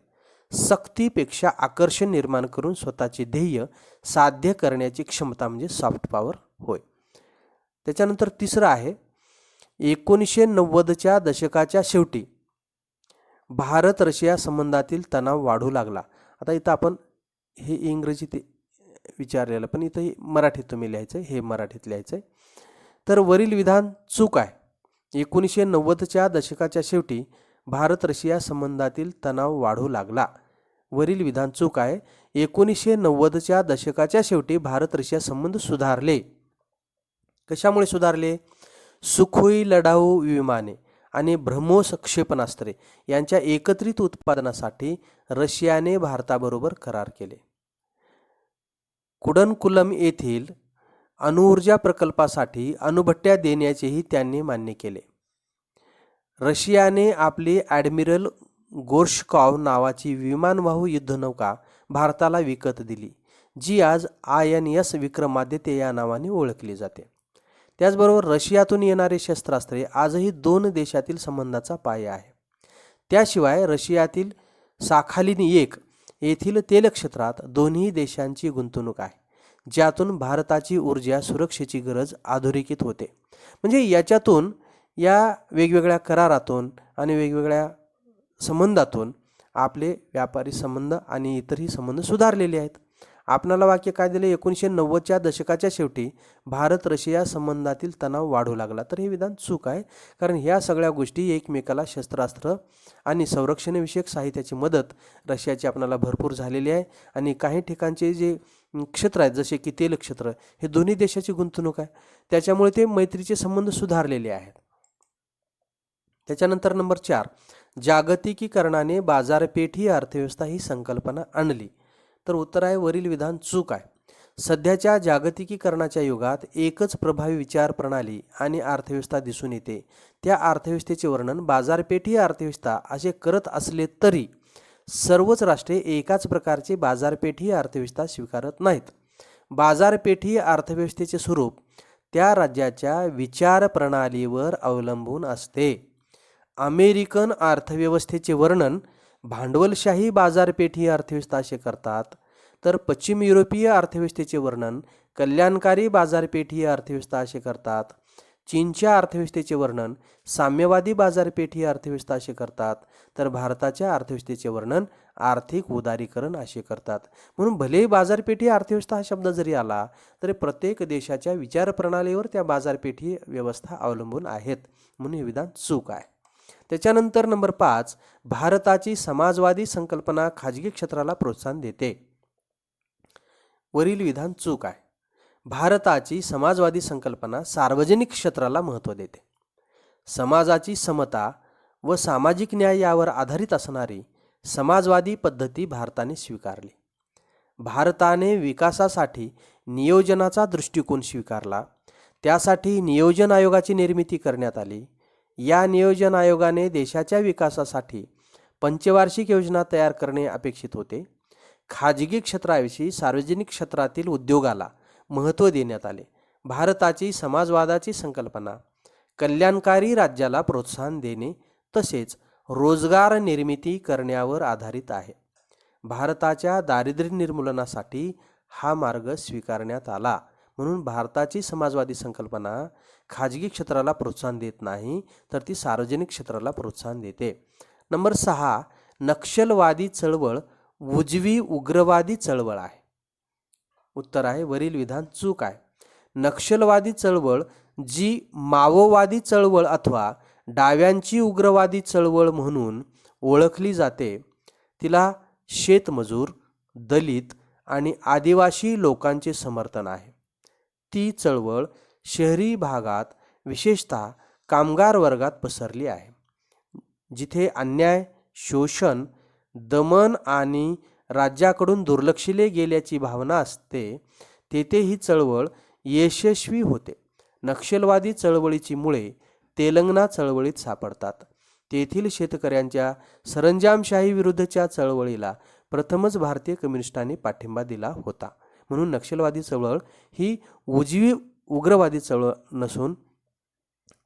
सक्तीपेक्षा आकर्षण निर्माण करून स्वतःचे ध्येय साध्य करण्याची क्षमता म्हणजे सॉफ्ट पॉवर होय. त्याच्यानंतर तिसरं आहे, 1990च्या दशकाच्या शेवटी भारत रशिया संबंधातील तणाव वाढू लागला. आता इथं आपण हे इंग्रजीत विचारलेलं, पण इथं मराठीत तुम्ही लिहायचं, हे मराठीत लिहायचं आहे. तर वरील विधान चूक आहे. 1990च्या दशकाच्या शेवटी भारत रशिया संबंधातील तणाव वाढू लागला. वरील विधान चूक आहे. 1990च्या दशकाच्या शेवटी भारत रशिया संबंध सुधारले. कशामुळे सुधारले? सुखोई लढाऊ विमाने आणि ब्रह्मोस क्षेपणास्त्रे यांच्या एकत्रित उत्पादनासाठी रशियाने भारताबरोबर करार केले. कुडनकुलम येथील अणुऊर्जा प्रकल्पासाठी अणुभट्ट्या देण्याचेही त्यांनी मान्य केले. रशियाने आपली ॲडमिरल गोर्शकॉव नावाची विमानवाहू युद्धनौका भारताला विकत दिली, जी आज INS विक्रमादित्य या नावाने ओळखली जाते. त्याचबरोबर रशियातून येणारे शस्त्रास्त्रे आजही दोन देशातील संबंधाचा पाया आहे. त्याशिवाय रशियातील साखालिन 1 येथील तेल क्षेत्रात दोन्ही देशांची गुंतवणूक आहे, ज्यातून भारताची ऊर्जा सुरक्षेची गरज अधोरेखित होते. म्हणजे याच्यातून, या वेगवेगळ्या करारातून आणि वेगवेगळ्या संबंधातून आपले व्यापारी संबंध आणि इतरही संबंध सुधारलेले आहेत. आपणाला वाक्य काय दिले? 1990च्या दशकाच्या शेवटी भारत रशिया संबंधातील तणाव वाढू लागला. तर हे विधान चूक आहे, कारण ह्या सगळ्या गोष्टी एकमेकाला शस्त्रास्त्र आणि संरक्षणविषयक साहित्याची मदत रशियाची आपणाला भरपूर झालेली आहे. आणि काही ठिकाणचे जे क्षेत्र आहेत, जसे की तेल क्षेत्र, हे दोन्ही देशाची गुंतवणूक आहे, त्याच्यामुळे ते मैत्रीचे संबंध सुधारलेले आहेत. त्याच्यानंतर नंबर 4, जागतिकीकरणाने बाजारपेठी अर्थव्यवस्था ही संकल्पना आणली. तर उत्तर आहे वरील विधान चूक आहे. सध्याच्या जागतिकीकरणाच्या युगात एकच प्रभावी विचार प्रणाली आणि अर्थव्यवस्था दिसून येते. त्या अर्थव्यवस्थेचे वर्णन बाजारपेठी अर्थव्यवस्था असे करत असले तरी सर्वच राष्ट्रे एकाच प्रकारचे बाजारपेठी अर्थव्यवस्था स्वीकारत नाहीत. बाजारपेठी अर्थव्यवस्थेचे स्वरूप त्या राज्याच्या विचार प्रणालीवर अवलंबून असते. अमेरिकन अर्थव्यवस्थेचे वर्णन भांडवलशाही बाजारपेठी अर्थव्यवस्था असे करतात, तर पश्चिम युरोपीय अर्थव्यवस्थेचे वर्णन कल्याणकारी बाजारपेठी अर्थव्यवस्था असे करतात. चीनच्या अर्थव्यवस्थेचे वर्णन साम्यवादी बाजारपेठी अर्थव्यवस्था असे करतात, तर भारताच्या अर्थव्यवस्थेचे वर्णन आर्थिक उदारीकरण असे करतात. म्हणून भले बाजारपेठी अर्थव्यवस्था हा शब्द जरी आला तरी प्रत्येक देशाच्या विचारप्रणालीवर त्या बाजारपेठी व्यवस्था अवलंबून आहेत, म्हणून हे विधान चूक आहे. त्याच्यानंतर नंबर 5, भारताची समाजवादी संकल्पना खाजगी क्षेत्राला प्रोत्साहन देते. वरील विधान चूक आहे. भारताची समाजवादी संकल्पना सार्वजनिक क्षेत्राला महत्त्व देते. समाजाची समता व सामाजिक न्याय यावर आधारित असणारी समाजवादी पद्धती भारताने स्वीकारली. भारताने विकासासाठी नियोजनाचा दृष्टिकोन स्वीकारला. त्यासाठी नियोजन आयोगाची निर्मिती करण्यात आली. या नियोजन आयोगाने देशाच्या विकासासाठी पंचवार्षिक योजना तयार करणे अपेक्षित होते. खाजगी क्षेत्राविषयी सार्वजनिक क्षेत्रातील उद्योगाला महत्त्व देण्यात आले. भारताची समाजवादाची संकल्पना कल्याणकारी राज्याला प्रोत्साहन देणे तसेच रोजगार निर्मिती करण्यावर आधारित आहे. भारताच्या दारिद्र्य निर्मूलनासाठी हा मार्ग स्वीकारण्यात आला. म्हणून भारताची समाजवादी संकल्पना खाजगी क्षेत्राला प्रोत्साहन देत नाही, तर ती सार्वजनिक क्षेत्राला प्रोत्साहन देते. नंबर 6, नक्षलवादी चळवळ उजवी उग्रवादी चळवळ आहे. उत्तर आहे वरील विधान चूक आहे. नक्षलवादी चळवळ जी माओवादी चळवळ अथवा डाव्यांची उग्रवादी चळवळ म्हणून ओळखली जाते, तिला शेतमजूर, दलित आणि आदिवासी लोकांचे समर्थन आहे. ती चळवळ शहरी भागात विशेषतः कामगार वर्गात पसरली आहे. जिथे अन्याय, शोषण, दमन आणि राज्याकडून दुर्लक्षिले गेल्याची भावना असते, तेथे ही चळवळ यशस्वी होते. नक्षलवादी चळवळीची मुळे तेलंगणा चळवळीत सापडतात. तेथील शेतकऱ्यांच्या सरंजामशाही विरुद्धच्या चळवळीला प्रथमच भारतीय कम्युनिस्टांनी पाठिंबा दिला होता. म्हणून नक्षलवादी चळवळ ही उजवी उग्रवादी चळवळ नसून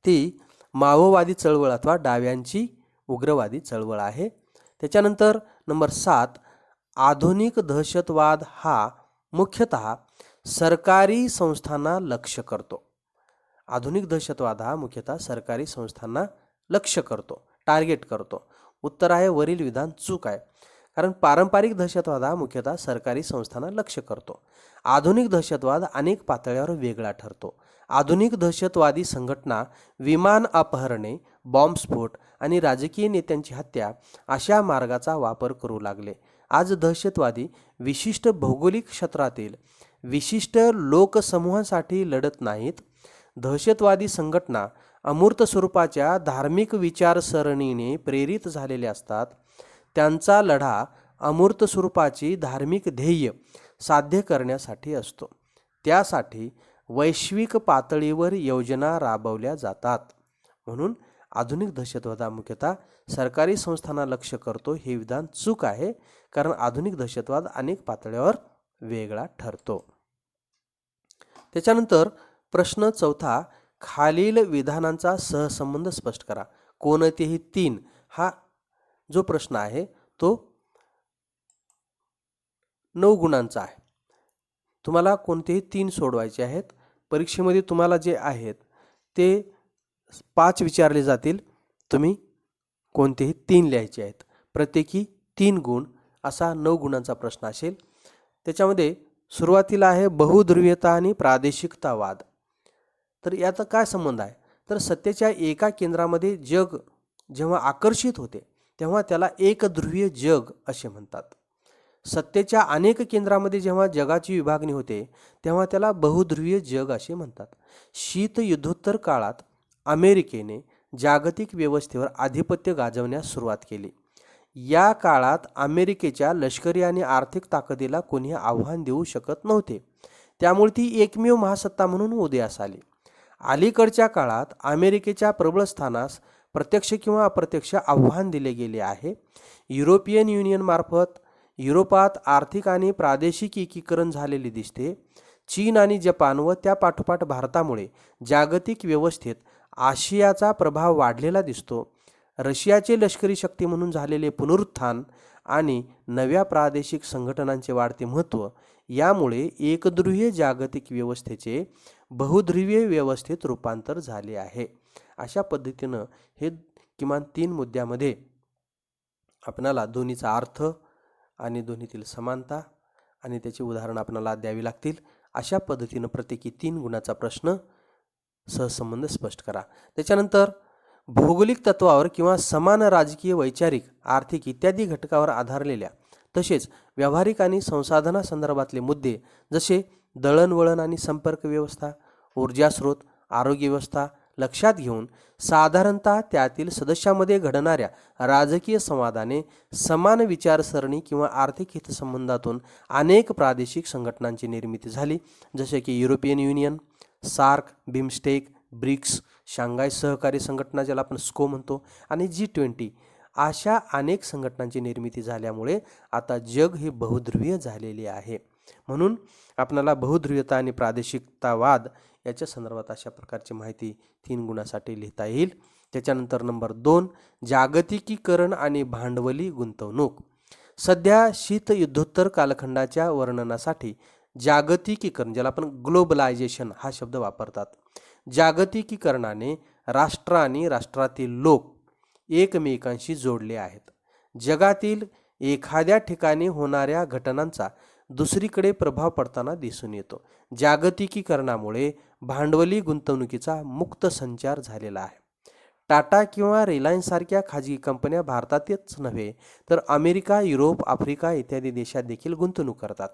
ती माओवादी चळवळ अथवा डाव्यांची उग्रवादी चळवळ आहे. त्याच्यानंतर नंबर 7, आधुनिक दहशतवाद हा मुख्यतः सरकारी संस्थांना लक्ष्य करतो. आधुनिक दहशतवाद हा मुख्यतः सरकारी संस्थांना लक्ष्य करतो, टार्गेट करतो. उत्तर आहे वरील विधान चूक आहे. कारण पारंपरिक दहशतवाद हा मुख्यतः सरकारी संस्थांना लक्ष्य करतो. आधुनिक दहशतवाद अनेक पातळ्यावर वेगळा ठरतो. आधुनिक दहशतवादी संघटना विमान अपहरणे, बॉम्बस्फोट आणि राजकीय नेत्यांची हत्या अशा मार्गाचा वापर करू लागले. आज दहशतवादी विशिष्ट भौगोलिक क्षेत्रातील विशिष्ट लोकसमूहांसाठी लढत नाहीत. दहशतवादी संघटना अमूर्त स्वरूपाच्या धार्मिक विचारसरणीने प्रेरित झालेले असतात. त्यांचा लढा अमूर्त स्वरूपाची धार्मिक ध्येय साध्य करण्यासाठी असतो. त्यासाठी वैश्विक पातळीवर योजना राबवल्या जातात. म्हणून आधुनिक दहशतवाद मुख्यतः सरकारी संस्थांना लक्ष्य करतो हे विधान चूक आहे, कारण आधुनिक दहशतवाद अनेक पातळ्यावर वेगळा ठरतो. त्याच्यानंतर प्रश्न चौथा, खालील विधानांचा सहसंबंध स्पष्ट करा. कोणतेही 3 हा जो प्रश्न आहे तो 9 गुणांचा आहे. तुम्हाला कोणतेही 3 सोडवायचे आहेत. परीक्षेमध्ये तुम्हाला जे आहेत ते 5 विचारले जातील. तुम्ही कोणतेही 3 लिहायचे आहेत. प्रत्येकी 3 गुण असा 9 गुणांचा प्रश्न असेल. त्याच्यामध्ये सुरुवातीला आहे बहुध्रुवीयता आणि प्रादेशिकतावाद. तर याचा काय संबंध आहे? तर सत्तेच्या एका केंद्रामध्ये जग जेव्हा आकर्षित होते तेव्हा त्याला एकध्रुवीय जग असे म्हणतात. सत्तेच्या अनेक केंद्रामध्ये जेव्हा जगाची विभागणी होते तेव्हा त्याला बहुध्रुवीय जग असे म्हणतात. शीतयुद्धोत्तर काळात अमेरिकेने जागतिक व्यवस्थेवर आधिपत्य गाजवण्यास सुरुवात केली. या काळात अमेरिकेच्या लष्करी आणि आर्थिक ताकदीला कोणी आव्हान देऊ शकत नव्हते. त्यामुळे ती एकमेव महासत्ता म्हणून उदयास आली. अलीकडच्या काळात अमेरिकेच्या प्रबळ स्थानास प्रत्यक्ष किंवा अप्रत्यक्ष आव्हान दिले गेले आहे. युरोपियन युनियनमार्फत युरोपात आर्थिक आणि प्रादेशिक एकीकरण झालेले दिसते. चीन आणि जपान व त्या पाठोपाठ भारतामुळे जागतिक व्यवस्थेत आशियाचा प्रभाव वाढलेला दिसतो. रशियाचे लष्करी शक्ती म्हणून झालेले पुनरुत्थान आणि नव्या प्रादेशिक संघटनांचे वाढते महत्त्व यामुळे एकध्रुवीय जागतिक व्यवस्थेचे बहुध्रुवीय व्यवस्थेत रूपांतर झाले आहे. अशा पद्धतीनं हे किमान 3 मुद्द्यामध्ये आपणाला दोन्हीचा अर्थ आणि दोन्हीतील समानता आणि त्याची उदाहरणं आपणाला द्यावी लागतील. अशा पद्धतीनं प्रत्येकी 3 गुणाचा प्रश्न सहसंबंध स्पष्ट करा. त्याच्यानंतर भौगोलिक तत्वावर किंवा समान राजकीय, वैचारिक, आर्थिक इत्यादी घटकावर आधारलेल्या तसेच व्यावहारिक आणि संसाधनासंदर्भातले मुद्दे जसे दळणवळण आणि संपर्क व्यवस्था, ऊर्जा स्रोत, आरोग्य व्यवस्था लक्षात घेऊन साधारणतः त्यातील सदस्यामध्ये घडणाऱ्या राजकीय संवादाने समान विचारसरणी किंवा आर्थिक हितसंबंधातून अनेक प्रादेशिक संघटनांची निर्मिती झाली, जसे की European Union, SAARC, BIMSTEC, BRICS, Shanghai सहकारी संघटना ज्याला आपण स्को म्हणतो, आणि G20 अशा अनेक संघटनांची निर्मिती झाल्यामुळे आता जग हे बहुध्रुवीय झालेले आहे. म्हणून आपल्याला बहुध्रुवीयता आणि प्रादेशिकतावाद याच्या संदर्भात अशा प्रकारची माहिती 3 गुणासाठी लिहिता येईल. त्याच्यानंतर नंबर 2, जागतिकीकरण आणि भांडवली गुंतवणूक. सध्या शीतयुद्धोत्तर कालखंडाच्या वर्णनासाठी जागतिकीकरण ज्याला आपण ग्लोबलायझेशन हा शब्द वापरतात. जागतिकीकरणाने राष्ट्र आणि राष्ट्रातील लोक एकमेकांशी जोडले आहेत. जगातील एखाद्या ठिकाणी होणाऱ्या घटनांचा दुसरीकडे प्रभाव पडताना दिसून येतो. जागतिकीकरणामुळे भांडवली गुंतवणुकीचा मुक्त संचार झालेला आहे. टाटा किंवा रिलायन्स सारख्या खाजगी कंपन्या भारतातच नव्हे तर अमेरिका, युरोप, आफ्रिका इत्यादी देशात देखील गुंतवणूक करतात.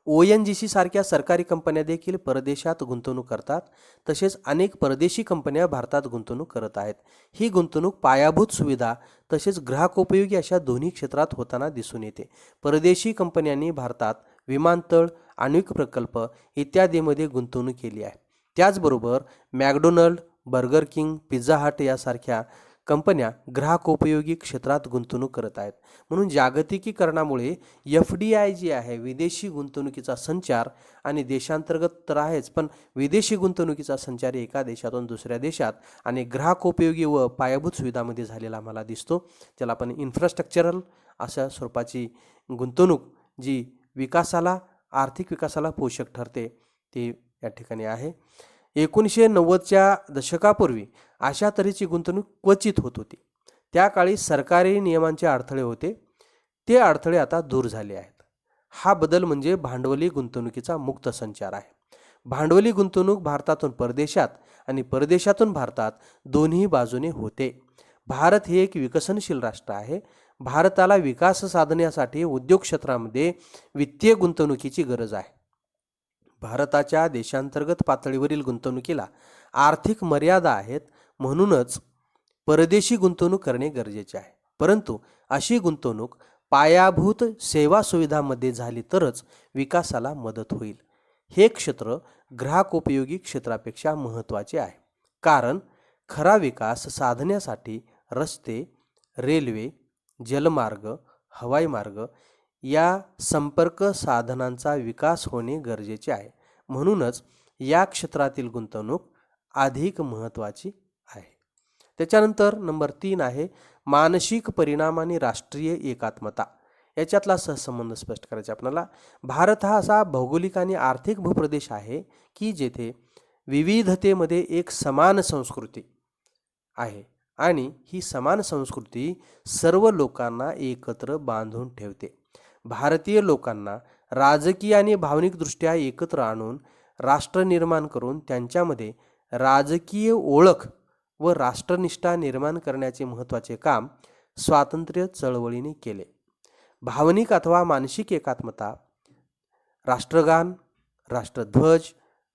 ONGC सारख्या सरकारी कंपन्या देखील परदेशात गुंतवणूक करतात. तसेच अनेक परदेशी कंपन्या भारतात गुंतवणूक करत आहेत. ही गुंतवणूक पायाभूत सुविधा तसेच ग्राहकोपयोगी अशा दोन्ही क्षेत्रात होताना दिसून येते. परदेशी कंपन्यांनी भारतात विमानतळ, आण्विक प्रकल्प इत्यादीमध्ये गुंतवणूक केली आहे. त्याचबरोबर McDonald, burger king, Pizza Hut यासारख्या कंपन्या ग्राहकोपयोगी क्षेत्रात गुंतवणूक करत आहेत. म्हणून जागतिकीकरणामुळे FDI जी आहे, विदेशी गुंतवणुकीचा संचार, आणि देशांतर्गत तर आहेच, पण विदेशी गुंतवणुकीचा संचार एका देशातून दुसऱ्या देशात आणि ग्राहकोपयोगी व पायाभूत सुविधामध्ये झालेला आम्हाला दिसतो. ज्याला आपण इन्फ्रास्ट्रक्चरल अशा स्वरूपाची गुंतवणूक जी विकासाला, आर्थिक विकासाला पोषक ठरते ती या ठिकाणी आहे. 1990च्या दशकापूर्वी अशा तऱ्हेची गुंतवणूक क्वचित होत होती. त्या काळी सरकारी नियमांचे अडथळे होते. ते अडथळे आता दूर झाले आहेत. हा बदल म्हणजे भांडवली गुंतवणुकीचा मुक्त संचार आहे. भांडवली गुंतवणूक भारतातून परदेशात आणि परदेशातून भारतात दोन्ही बाजूने होते. भारत हे एक विकसनशील राष्ट्र आहे. भारताला विकास साधण्यासाठी उद्योग क्षेत्रामध्ये वित्तीय गुंतवणुकीची गरज आहे. भारताच्या देशांतर्गत पातळीवरील गुंतवणुकीला आर्थिक मर्यादा आहेत. म्हणूनच परदेशी गुंतवणूक करणे गरजेचे आहे. परंतु अशी गुंतवणूक पायाभूत सेवा सुविधांमध्ये झाली तरच विकासाला मदत होईल. हे क्षेत्र ग्राहकोपयोगी क्षेत्रापेक्षा महत्त्वाचे आहे. कारण खरा विकास साधण्यासाठी रस्ते, रेल्वे, जलमार्ग, हवाई मार्ग या संपर्क साधनांचा विकास होणे गरजेचे आहे. म्हणूनच या क्षेत्रातील गुंतवणूक अधिक महत्त्वाची आहे. त्याच्यानंतर नंबर 3 आहे मानसिक परिणाम आणि राष्ट्रीय एकात्मता. याच्यातला सहसंबंध स्पष्ट करायचा आपल्याला. भारत हा असा भौगोलिक आणि आर्थिक भूप्रदेश आहे की जेथे विविधतेमध्ये एक समान संस्कृती आहे आणि ही समान संस्कृती सर्व लोकांना एकत्र बांधून ठेवते. भारतीय लोकांना राजकीय आणि भावनिकदृष्ट्या एकत्र आणून राष्ट्र निर्माण करून त्यांच्यामध्ये राजकीय ओळख व राष्ट्रनिष्ठा निर्माण करण्याचे महत्त्वाचे काम स्वातंत्र्य चळवळीने केले. भावनिक अथवा मानसिक एकात्मता राष्ट्रगान, राष्ट्रध्वज,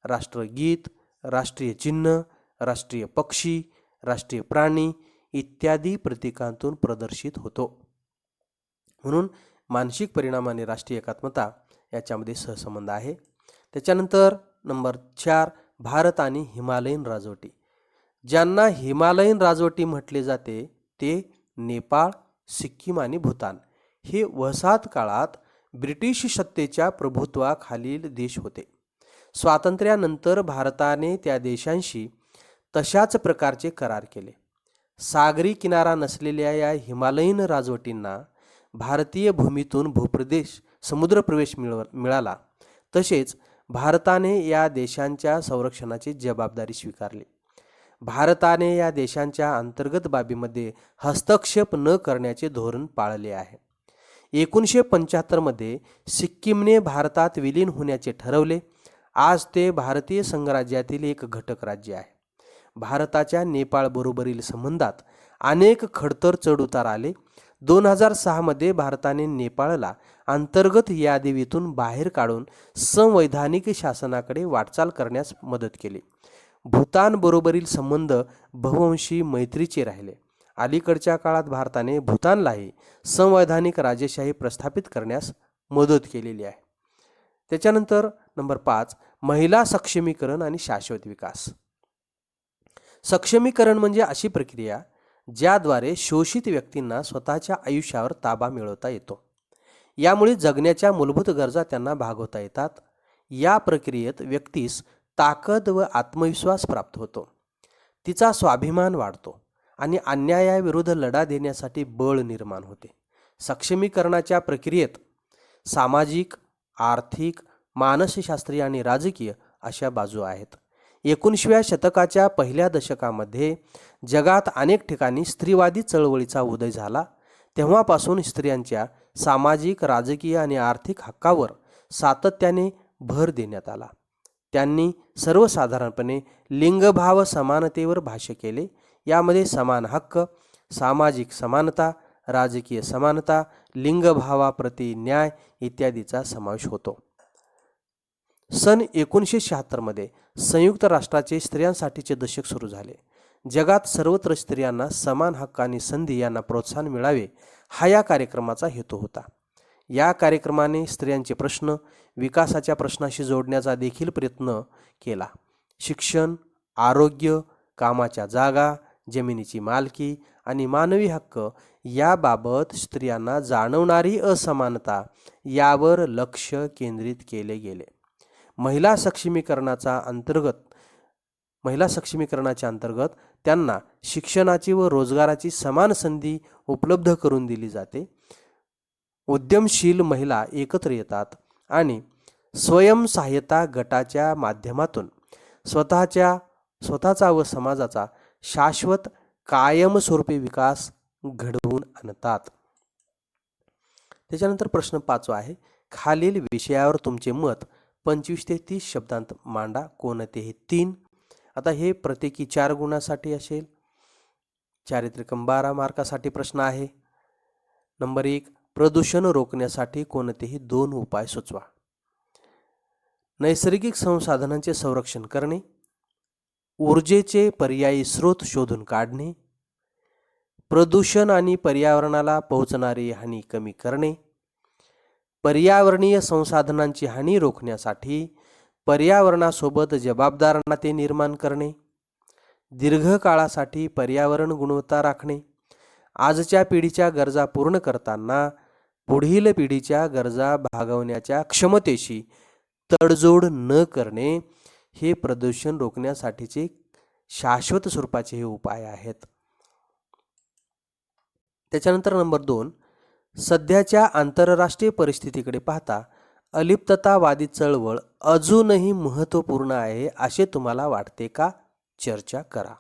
राष्ट्रगीत, राष्ट्रीय चिन्ह, राष्ट्रीय पक्षी, राष्ट्रीय प्राणी इत्यादी प्रतीकांतून प्रदर्शित होतो. म्हणून मानसिक परिणाम आणि राष्ट्रीय एकात्मता याच्यामध्ये सहसंबंध आहे. त्याच्यानंतर नंबर 4 भारत आणि हिमालयन राजवटी. ज्यांना हिमालयन राजवटी म्हटले जाते ते नेपाळ, सिक्कीम आणि भूतान हे वसाहत काळात ब्रिटिश सत्तेच्या प्रभुत्वाखालील देश होते. स्वातंत्र्यानंतर भारताने त्या देशांशी तशाच प्रकारचे करार केले. सागरी किनारा नसलेल्या या हिमालयन राजवटींना भारतीय भूमीतून समुद्र प्रवेश मिळाला. तसेच भारताने या देशांच्या संरक्षणाची जबाबदारी स्वीकारली. भारताने या देशांच्या अंतर्गत बाबीमध्ये हस्तक्षेप न करण्याचे धोरण पाळले आहे. 1975 मध्ये सिक्कीमने भारतात विलीन होण्याचे ठरवले. आज ते भारतीय संघराज्यातील एक घटक राज्य आहे. भारताच्या नेपाळबरोबरील संबंधात अनेक खडतर चढउतार आले. 2006 मध्ये भारताने नेपाळला अंतर्गत यादीतून बाहेर काढून संवैधानिक शासनाकडे वाटचाल करण्यास मदत केली. भूतान बरोबरील संबंध बहुवंशी मैत्रीचे राहिले. अलीकडच्या काळात भारताने भूतानलाही संवैधानिक राजेशाही प्रस्थापित करण्यास मदत केलेली आहे. त्याच्यानंतर नंबर 5 महिला सक्षमीकरण आणि शाश्वत विकास. सक्षमीकरण म्हणजे अशी प्रक्रिया ज्याद्वारे शोषित व्यक्तींना स्वतःच्या आयुष्यावर ताबा मिळवता येतो. यामुळे जगण्याच्या मूलभूत गरजा त्यांना भागवता येतात. या प्रक्रियेत व्यक्तीस ताकद व आत्मविश्वास प्राप्त होतो. तिचा स्वाभिमान वाढतो आणि अन्यायाविरुद्ध लढा देण्यासाठी बळ निर्माण होते. सक्षमीकरणाच्या प्रक्रियेत सामाजिक, आर्थिक, मानसशास्त्रीय आणि राजकीय अशा बाजू आहेत. 19व्या शतकाच्या पहिल्या दशकामध्ये जगात अनेक ठिकाणी स्त्रीवादी चळवळीचा उदय झाला. तेव्हापासून स्त्रियांच्या सामाजिक, राजकीय आणि आर्थिक हक्कावर सातत्याने भर देण्यात आला. त्यांनी सर्वसाधारणपणे लिंगभाव समानतेवर भाष्य केले. यामध्ये समान हक्क, सामाजिक समानता, राजकीय समानता, लिंगभावाप्रती न्याय इत्यादीचा समावेश होतो. सन 1976 मध्ये संयुक्त राष्ट्राचे स्त्रियांसाठीचे दशक सुरू झाले. जगात सर्वत्र स्त्रियांना समान हक्क आणि संधी यांना प्रोत्साहन मिळावे हा या कार्यक्रमाचा हेतू होता. या कार्यक्रमाने स्त्रियांचे प्रश्न विकासाच्या प्रश्नाशी जोडण्याचा देखील प्रयत्न केला. शिक्षण, आरोग्य, कामाच्या जागा, जमिनीची मालकी आणि मानवी हक्क याबाबत स्त्रियांना जाणवणारी असमानता यावर लक्ष केंद्रित केले गेले. महिला सक्षमीकरणाच्या अंतर्गत त्यांना शिक्षणाची व रोजगाराची समान संधी उपलब्ध करून दिली जाते. उद्यमशील महिला एकत्र येतात आणि स्वयंसहाय्यता गटाच्या माध्यमातून स्वतःचा व समाजाचा शाश्वत कायमस्वरूपी विकास घडवून आणतात. त्याच्यानंतर प्रश्न 5 आहे, खालील विषयावर तुमचे मत 25 ते 30 शब्दांत मांडा. कोणतेही 3. आता हे प्रत्येकी 4 गुणासाठी असेल. चारित्रिकम 12 मार्कासाठी प्रश्न आहे. नंबर 1, प्रदूषण रोखण्यासाठी कोणतेही 2 उपाय सुचवा. नैसर्गिक संसाधनांचे संरक्षण करणे, ऊर्जेचे पर्यायी स्रोत शोधून काढणे, प्रदूषण आणि पर्यावरणाला पोहोचणारी हानी कमी करणे, पर्यावरणीय संसाधनांची हानी रोखण्यासाठी पर्यावरणासोबत जबाबदार नाते निर्माण करणे, दीर्घकाळासाठी पर्यावरण गुणवत्ता राखणे, आजच्या पिढीच्या गरजा पूर्ण करताना पुढील पिढीच्या गरजा भागवण्याच्या क्षमतेशी तडजोड न करणे, हे प्रदूषण रोखण्यासाठीचे शाश्वत स्वरूपाचे हे उपाय आहेत. त्याच्यानंतर नंबर 2, सध्याच्या आंतरराष्ट्रीय परिस्थितीकडे पाहता अलिप्ततावादी चळवळ अजूनही महत्त्वपूर्ण आहे असे तुम्हाला वाटते का? चर्चा करा.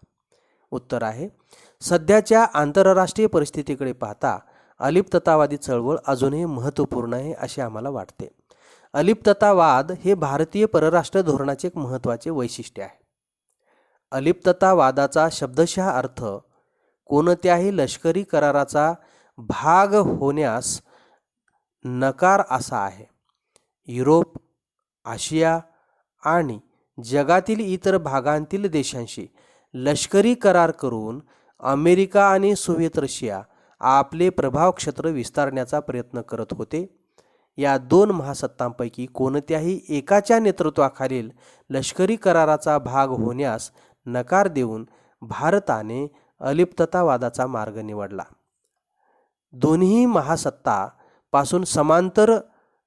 उत्तर आहे, सध्याच्या आंतरराष्ट्रीय परिस्थितीकडे पाहता अलिप्ततावादी चळवळ अजूनही महत्त्वपूर्ण आहे असे आम्हाला वाटते. अलिप्ततावाद हे भारतीय परराष्ट्र धोरणाचे एक महत्त्वाचे वैशिष्ट्य आहे. अलिप्ततावादाचा शब्दशः अर्थ कोणत्याही लष्करी कराराचा भाग होण्यास नकार असा आहे. युरोप, आशिया आणि जगातील इतर भागांतील देशांशी लष्करी करार करून अमेरिका आणि सोव्हिएत रशिया आपले प्रभाव क्षेत्र विस्तारण्याचा प्रयत्न करत होते. या 2 महासत्तांपैकी कोणत्याही एकाच्या नेतृत्वाखालील लष्करी कराराचा भाग होण्यास नकार देऊन भारताने अलिप्ततावादाचा मार्ग निवडला. दोन्ही महासत्तांपासून समांतर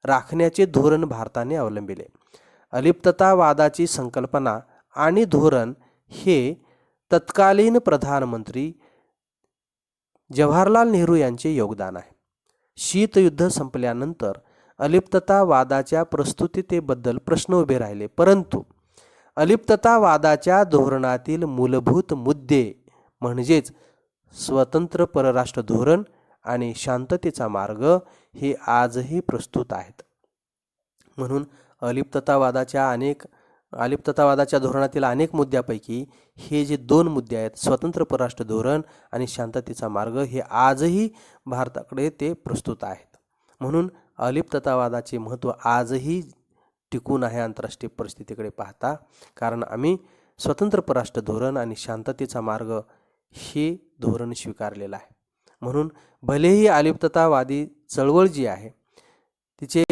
राखण्याचे धोरण भारताने अवलंबिले. अलिप्ततावादाची संकल्पना आणि धोरण हे तत्कालीन प्रधानमंत्री जवाहरलाल नेहरू यांचे योगदान आहे. शीतयुद्ध संपल्यानंतर अलिप्ततावादाच्या प्रस्तुततेबद्दल प्रश्न उभे राहिले, परंतु अलिप्ततावादाच्या धोरणातील मूलभूत मुद्दे म्हणजेच स्वतंत्र परराष्ट्र धोरण आणि शांततेचा मार्ग हे आजही प्रस्तुत आहेत. म्हणून अलिप्ततावादाच्या धोरणातील अनेक मुद्द्यापैकी हे जे 2 मुद्दे आहेत, स्वतंत्र परराष्ट्र धोरण आणि शांततेचा मार्ग, हे आजही भारताकडे ते प्रस्तुत आहेत. म्हणून अलिप्ततावादाचे महत्त्व आजही टिकून आहे आंतरराष्ट्रीय परिस्थितीकडे पाहता, कारण आम्ही स्वतंत्र परराष्ट्र धोरण आणि शांततेचा मार्ग हे धोरण स्वीकारलेलं आहे. म्हणून भलेही अलिप्ततावादी चळवळ जी आहे तिचे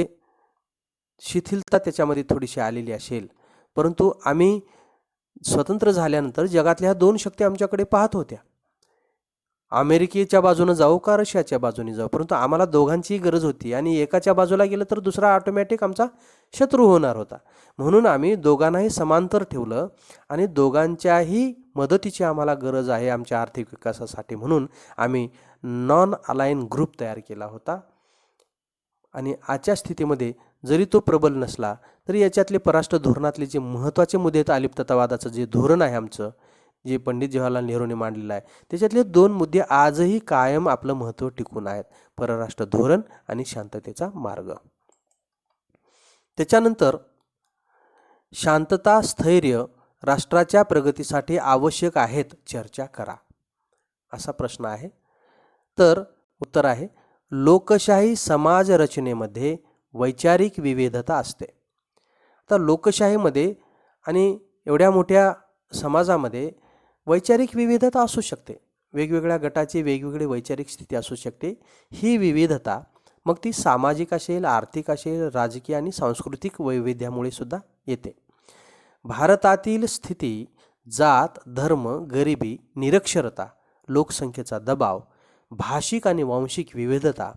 शिथिलता त्याच्यामध्ये थोडीशी आलेली असेल, परंतु आम्ही स्वतंत्र झाल्यानंतर जगातल्या 2 शक्ती आमच्याकडे पाहत होत्या. अमेरिकेच्या बाजूने जाऊ का रशियाच्या बाजूने जाऊ, परंतु आम्हाला दोघांचीही गरज होती आणि एकाच्या बाजूला गेलं तर दुसरा ऑटोमॅटिक आमचा शत्रू होणार होता. म्हणून आम्ही दोघांनाही समांतर ठेवलं आणि दोघांच्याही मदतीची आम्हाला गरज आहे आमच्या आर्थिक विकासासाठी, म्हणून आम्ही नॉन अलाइन ग्रुप तयार केला होता. आणि आजच्या स्थितीमध्ये जरी तो प्रबल नसला तरी याच्यातले परराष्ट्र धोरणातले जे महत्त्वाचे मुद्दे आहेत, अलिप्ततावादाचं जे धोरण आहे आमचं, जे पंडित जवाहरलाल नेहरूंनी मांडलेलं आहे, त्याच्यातले 2 मुद्दे आजही कायम आपलं महत्त्व टिकून आहेत, परराष्ट्र धोरण आणि शांततेचा मार्ग. त्याच्यानंतर शांतता स्थैर्य राष्ट्राच्या प्रगतीसाठी आवश्यक आहेत, चर्चा करा असा प्रश्न आहे. तर उत्तर आहे, लोकशाही समाज रचनेमध्ये वैचारिक विविधता असते. तर लोकशाहीमध्ये आणि एवढ्या मोठ्या समाजामध्ये वैचारिक विविधता असू शकते. वेगवेगळ्या गटाची वेगवेगळी वैचारिक स्थिती असू शकते. ही विविधता मग ती सामाजिक असेल, आर्थिक असेल, राजकीय आणि सांस्कृतिक वैविध्यामुळे सुद्धा येते. भारतातील स्थिती जात, धर्म, गरिबी, निरक्षरता, लोकसंख्येचा दबाव, भाषिक आणि वांशिक विविधता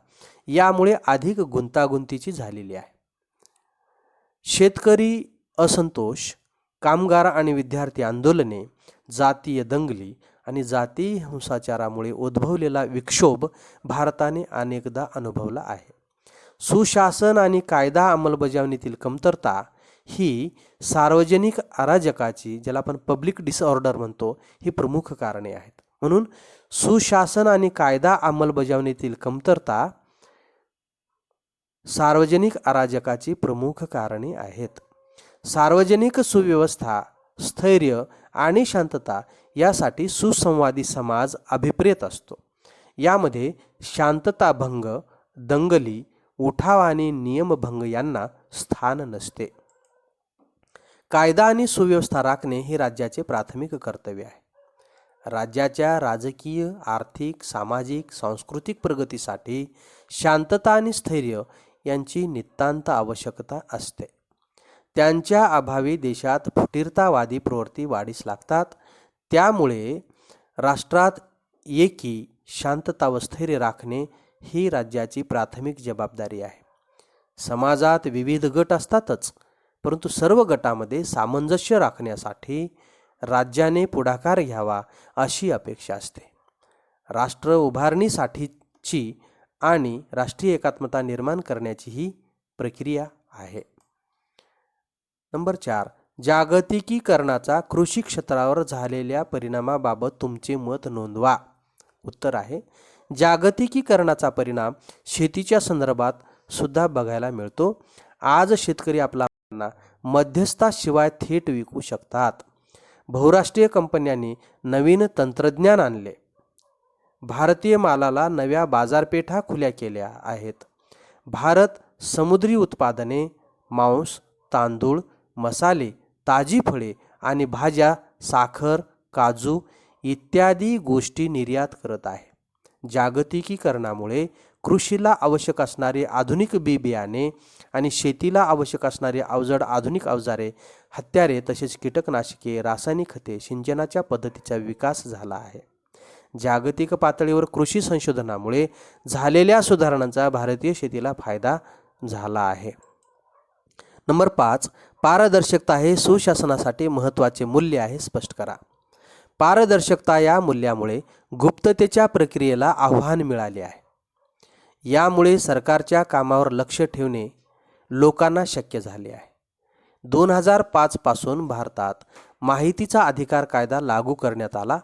यामुळे अधिक गुंतागुंतीची झालेली आहे. शेतकरी असंतोष, कामगार आणि विद्यार्थी आंदोलने, जातीय दंगली आणि जातीय हिंसाचारामुळे उद्भवलेला विक्षोभ भारताने अनेकदा अनुभवला आहे. सुशासन आणि कायदा अंमलबजावणीतील कमतरता ही सार्वजनिक अराजकाची, ज्याला आपण पब्लिक डिसऑर्डर म्हणतो, ही प्रमुख कारणे आहेत. म्हणून सुशासन आणि कायदा अंमलबजावणीतील कमतरता सार्वजनिक अराजकाची प्रमुख कारणे आहेत. सार्वजनिक सुव्यवस्था, स्थैर्य आणि शांतता यासाठी सुसंवादी समाज अभिप्रेत असतो. यामध्ये शांतताभंग, दंगली, उठाव आणि नियमभंग यांना स्थान नसते. कायदा आणि सुव्यवस्था राखणे हे राज्याचे प्राथमिक कर्तव्य आहे. राज्याच्या राजकीय, आर्थिक, सामाजिक, सांस्कृतिक प्रगतीसाठी शांतता आणि स्थैर्य यांची नितांत आवश्यकता असते. त्यांच्या अभावी देशात फुटीरतावादी प्रवृत्ती वाढीस लागतात. त्यामुळे राष्ट्रात एकी, शांतता व स्थैर्य राखणे ही राज्याची प्राथमिक जबाबदारी आहे. समाजात विविध गट असतातच, परंतु सर्व गटामध्ये सामंजस्य राखण्यासाठी राज्याने पुढाकार घ्यावा अशी अपेक्षा असते. राष्ट्र उभारणीसाठीची आणि राष्ट्रीय एकात्मता निर्माण करण्याची ही प्रक्रिया आहे. नंबर 4, जागतिकीकरणाचा कृषी क्षेत्रावर झालेल्या परिणामाबाबत तुमचे मत नोंदवा. उत्तर आहे, जागतिकीकरणाचा परिणाम शेतीच्या संदर्भात सुद्धा बघायला मिळतो. आज शेतकरी आपला माल मध्यस्थाशिवाय थेट विकू शकतात. बहुराष्ट्रीय कंपन्यांनी नवीन तंत्रज्ञान आणले. भारतीय मालाला नव्या बाजारपेठा खुल्या केल्या आहेत. भारत समुद्री उत्पादने, मांस, तांदूळ, मसाले, ताजी फळे आणि भाज्या, साखर, काजू इत्यादी गोष्टी निर्यात करत आहे. जागतिकीकरणामुळे कृषीला आवश्यक असणारे आधुनिक बियाणे आणि शेतीला आवश्यक असणारे अवजड आधुनिक अवजारे, हत्यारे तसेच कीटकनाशके, रासायनिक खते, सिंचनाच्या पद्धतीचा विकास झाला आहे. जागतिक पातळीवर कृषी संशोधनामुळे झालेल्या सुधारणांचा भारतीय शेतीला फायदा झाला आहे. नंबर 5, पारदर्शकता हे सुशासनासाठी महत्त्वाचे मूल्य आहे, स्पष्ट करा. पारदर्शकता या मूल्यामुळे गुप्ततेच्या प्रक्रियेला आव्हान मिळाले आहे. यामुळे सरकारच्या कामावर लक्ष ठेवणे लोकांना शक्य झाले आहे. 2005 पासून भारतात माहितीचा अधिकार कायदा लागू करण्यात आला.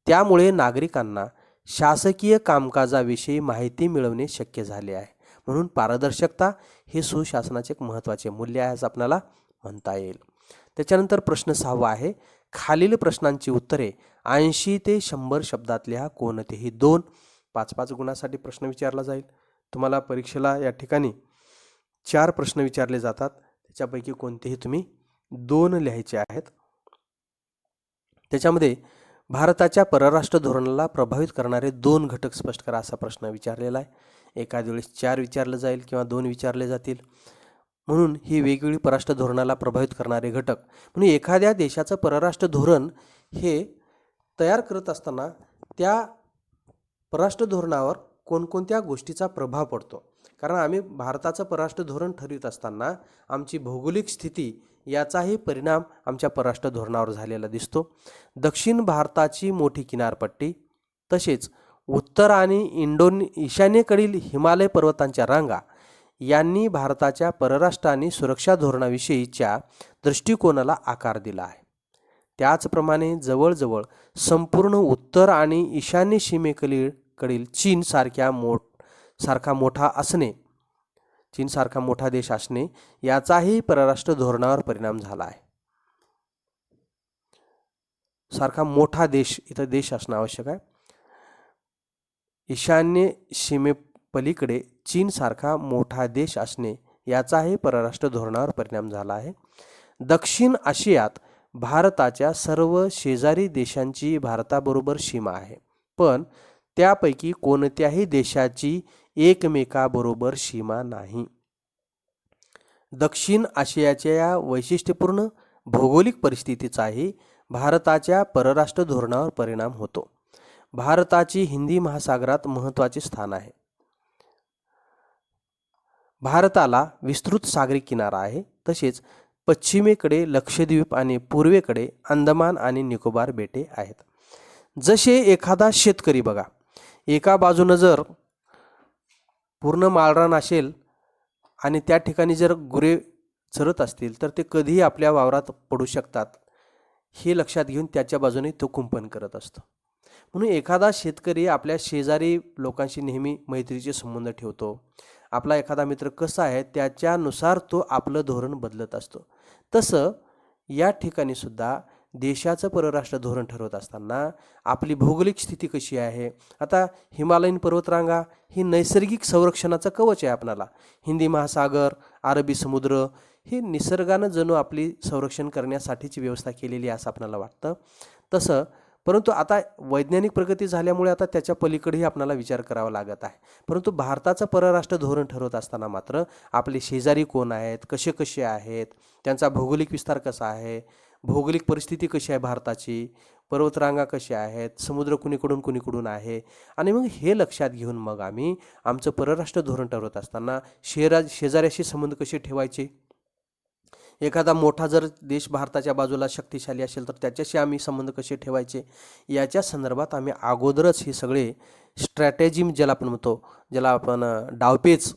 त्यामुळे नागरिकांना शासकीय कामकाजाविषयी माहिती मिळवणे शक्य झाले आहे. म्हणून पारदर्शकता हे सुशासनाचे एक महत्त्वाचे मूल्य आहे असं आपल्याला म्हणता येईल. त्याच्यानंतर प्रश्न 6 आहे, खालील प्रश्नांची उत्तरे 80 ते 100 शब्दात लिहा. कोणतेही 2. 5-5 गुणासाठी प्रश्न विचारला जाईल. तुम्हाला परीक्षेला या ठिकाणी 4 प्रश्न विचारले जातात. त्याच्यापैकी कोणतेही तुम्ही 2 लिहायचे आहेत. त्याच्यामध्ये भारताच्या परराष्ट्र धोरणाला प्रभावित करणारे 2 घटक स्पष्ट करा असा प्रश्न विचारलेला आहे. एखाद्या वेळेस 4 विचारलं जाईल किंवा 2 विचारले जातील. म्हणून ही वेगवेगळी परराष्ट्र धोरणाला प्रभावित करणारे घटक. म्हणून एखाद्या देशाचं परराष्ट्र धोरण हे तयार करत असताना त्या परराष्ट्र धोरणावर कोणकोणत्या गोष्टीचा प्रभाव पडतो. कारण आम्ही भारताचं परराष्ट्र धोरण ठरवित असताना आमची भौगोलिक स्थिती याचाही परिणाम आमच्या परराष्ट्र धोरणावर झालेला दिसतो. दक्षिण भारताची मोठी किनारपट्टी तसेच उत्तर आणि ईशान्येकडील हिमालय पर्वतांच्या रांगा यांनी भारताच्या परराष्ट्र आणि सुरक्षा धोरणाविषयीच्या दृष्टिकोनाला आकार दिला आहे. त्याचप्रमाणे जवळजवळ संपूर्ण उत्तर आणि ईशान्य सीमेकडील चीन सारखा मोठा देश असणे याचाही परराष्ट्र धोरणावर परिणाम झाला आहे. सारखा मोठा देश, इथं देश असणं आवश्यक आहे. ईशान्य सीमेपलीकडे चीन सारखा मोठा देश असणे याचाही परराष्ट्र धोरणावर परिणाम झाला आहे. दक्षिण आशियात भारताच्या सर्व शेजारी देशांची भारताबरोबर सीमा आहे, पण त्यापैकी कोणत्याही देशाची एकमेकाबरोबर सीमा नाही. दक्षिण आशियाच्या या वैशिष्ट्यपूर्ण भौगोलिक परिस्थितीचाही भारताच्या परराष्ट्र धोरणावर परिणाम होतो. भारताची हिंदी महासागरात महत्त्वाचे स्थान आहे. भारताला विस्तृत सागरी किनारा आहे. तसेच पश्चिमेकडे लक्षद्वीप आणि पूर्वेकडे अंदमान आणि निकोबार बेटे आहेत. जसे एखादा शेतकरी बघा, एका बाजूनं जर पूर्ण माळरान असेल आणि त्या ठिकाणी जर गुरे चरत असतील तर ते कधीही आपल्या वावरात पडू शकतात, हे लक्षात घेऊन त्याच्या बाजूने तो कुंपण करत असतो. म्हणून एखादा शेतकरी आपल्या शेजारी लोकांशी नेहमी मैत्रीचे संबंध ठेवतो आपला एखादा मित्र कसा आहे त्याच्यानुसार तो आपलं धोरण बदलत असतो. तसं या ठिकाणी सुद्धा देशाचं परराष्ट्र धोरण ठरवत असताना आपली भौगोलिक स्थिती कशी आहे. आता हिमालयीन पर्वतरांगा ही नैसर्गिक संरक्षणाचं कवच आहे आपणाला. हिंदी महासागर, अरबी समुद्र हे निसर्गानं जणू आपली संरक्षण करण्यासाठीची व्यवस्था केलेली आहे असं आपल्याला वाटतं. तसं परंतु आता वैज्ञानिक प्रगती झाल्यामुळे आता त्याच्या पलीकडेही आपल्याला विचार करावा लागत आहे. परंतु भारताचं परराष्ट्र धोरण ठरवत असताना मात्र आपले शेजारी कोण आहेत, कसे कसे आहेत, त्यांचा भौगोलिक विस्तार कसा आहे, भौगोलिक परिस्थिती कशी आहे भारताची, पर्वतरांगा कशा आहेत, समुद्र कुणीकडून आहे, आणि मग हे लक्षात घेऊन मग आम्ही आमचं परराष्ट्र धोरण ठरवत असताना शेजाऱ्याशी संबंध कसे ठेवायचे. एखादा मोठा जर देश भारताच्या बाजूला शक्तिशाली असेल तर त्याच्याशी आम्ही संबंध कसे ठेवायचे याच्या संदर्भात आम्ही अगोदरच हे सगळे स्ट्रॅटेजी ज्याला आपण डावपेच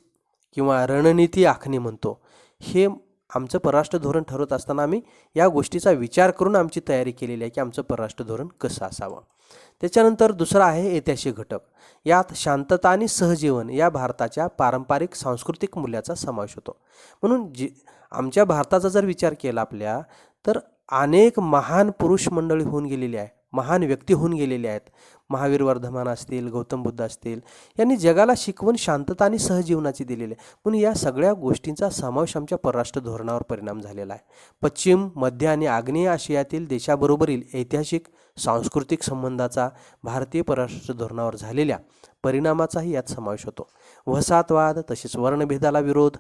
किंवा रणनीती आखणी म्हणतो, हे आमचं परराष्ट्र धोरण ठरवत असताना आम्ही या गोष्टीचा विचार करून आमची तयारी केलेली आहे की आमचं परराष्ट्र धोरण कसं असावं. त्याच्यानंतर दुसरं आहे ऐतिहासिक घटक. यात शांतता आणि सहजीवन या भारताच्या पारंपरिक सांस्कृतिक मूल्याचा समावेश होतो. म्हणून आमच्या भारताचा जर विचार केला आपल्या तर अनेक महान पुरुष मंडळी होऊन गेलेली आहे, महान व्यक्ती होऊन गेलेले आहेत. महावीर वर्धमान असतील, गौतम बुद्ध असतील, यांनी जगाला शिकवण शांतता आणि सहजीवनाची दिलेली आहे. म्हणून या सगळ्या गोष्टींचा समावेश आमच्या परराष्ट्र धोरणावर परिणाम झालेला आहे. पश्चिम, मध्य आणि आग्नेय आशियातील देशाबरोबरील ऐतिहासिक सांस्कृतिक संबंधाचा भारतीय परराष्ट्र धोरणावर झालेल्या परिणामाचाही यात समावेश होतो. वसाहतवाद तसेच वर्णभेदाला विरोध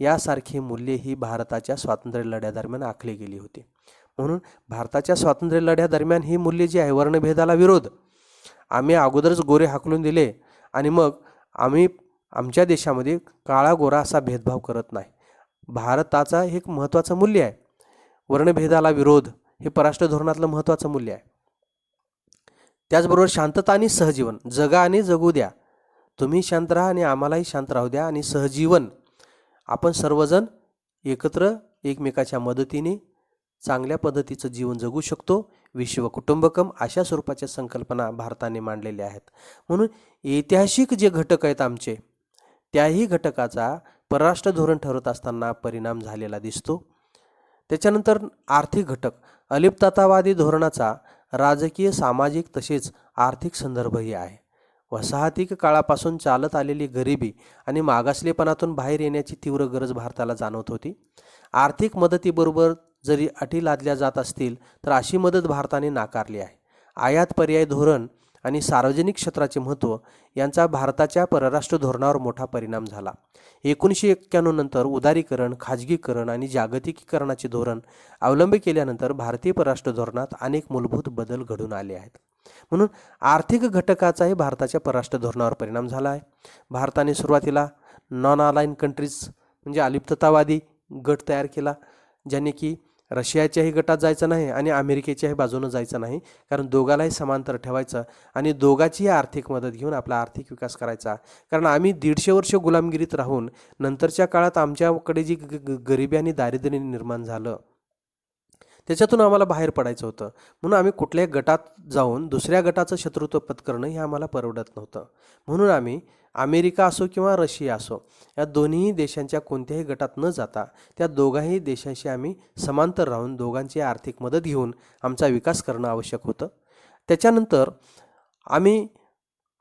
यासारखी मूल्ये ही भारताच्या स्वातंत्र्य लढ्यादरम्यान आखली गेली होती. म्हणून भारताच्या स्वातंत्र्य लढ्यादरम्यान ही मूल्ये जी आहे, वर्णभेदाला विरोध, आम्ही अगोदरच गोरे हाकलून दिले आणि मग आम्ही आमच्या देशामध्ये काळा गोरा असा भेदभाव करत नाही. भारताचा एक महत्त्वाचं मूल्य आहे वर्णभेदाला विरोध, हे परराष्ट्र धोरणातलं महत्त्वाचं मूल्य आहे. त्याचबरोबर शांतता आणि सहजीवन, जगा आणि जगू द्या, तुम्ही शांत राहा आणि आम्हालाही शांत राहू द्या, आणि सहजीवन आपण सर्वजण एकत्र एकमेकाच्या मदतीने चांगल्या पद्धतीचं जीवन जगू शकतो. विश्व कुटुंबकम अशा स्वरूपाच्या संकल्पना भारताने मांडलेल्या आहेत. म्हणून ऐतिहासिक जे घटक आहेत आमचे, त्याही घटकाचा परराष्ट्र धोरण ठरवत असताना परिणाम झालेला दिसतो. त्याच्यानंतर आर्थिक घटक, अलिप्ततावादी धोरणाचा राजकीय, सामाजिक तसेच आर्थिक संदर्भही आहे. वसाहतिक काळापासून चालत आलेली गरिबी आणि मागासलेपणातून बाहेर येण्याची तीव्र गरज भारताला जाणवत होती. आर्थिक मदतीबरोबर जरी अटी लादल्या जात असतील तर अशी मदत भारताने नाकारली आहे. आयात पर्याय धोरण आणि सार्वजनिक क्षेत्राचे महत्त्व यांचा भारताच्या परराष्ट्र धोरणावर मोठा परिणाम झाला. 1991 नंतर उदारीकरण, खाजगीकरण आणि जागतिकीकरणाचे धोरण अवलंबी केल्यानंतर भारतीय परराष्ट्र धोरणात अनेक मूलभूत बदल घडून आले आहेत. म्हणून आर्थिक घटकाचाही भारताच्या परराष्ट्र धोरणावर परिणाम झाला आहे. भारताने सुरुवातीला नॉन अलाइन कंट्रीज म्हणजे अलिप्ततावादी गट तयार केला, ज्याने की रशियाच्याही गटात जायचं नाही आणि अमेरिकेच्याही बाजूनं जायचं नाही, कारण दोघालाही समांतर ठेवायचं आणि दोघाचीही आर्थिक मदत घेऊन आपला आर्थिक विकास करायचा. कारण आम्ही 150 वर्ष गुलामगिरीत राहून नंतरच्या काळात आमच्याकडे जी गरिबी आणि दारिद्र्य निर्माण झालं त्याच्यातून आम्हाला बाहेर पडायचं होतं. म्हणून आम्ही कुठल्याही गटात जाऊन दुसऱ्या गटाचं शत्रुत्व पत्करणं हे आम्हाला परवडत नव्हतं. म्हणून आम्ही अमेरिका असो किंवा रशिया असो या दोन्ही देशांच्या कोणत्याही गटात न जाता त्या दोघाही देशांशी आम्ही समांतर राहून दोघांची आर्थिक मदत घेऊन आमचा विकास करणं आवश्यक होतं. त्याच्यानंतर आम्ही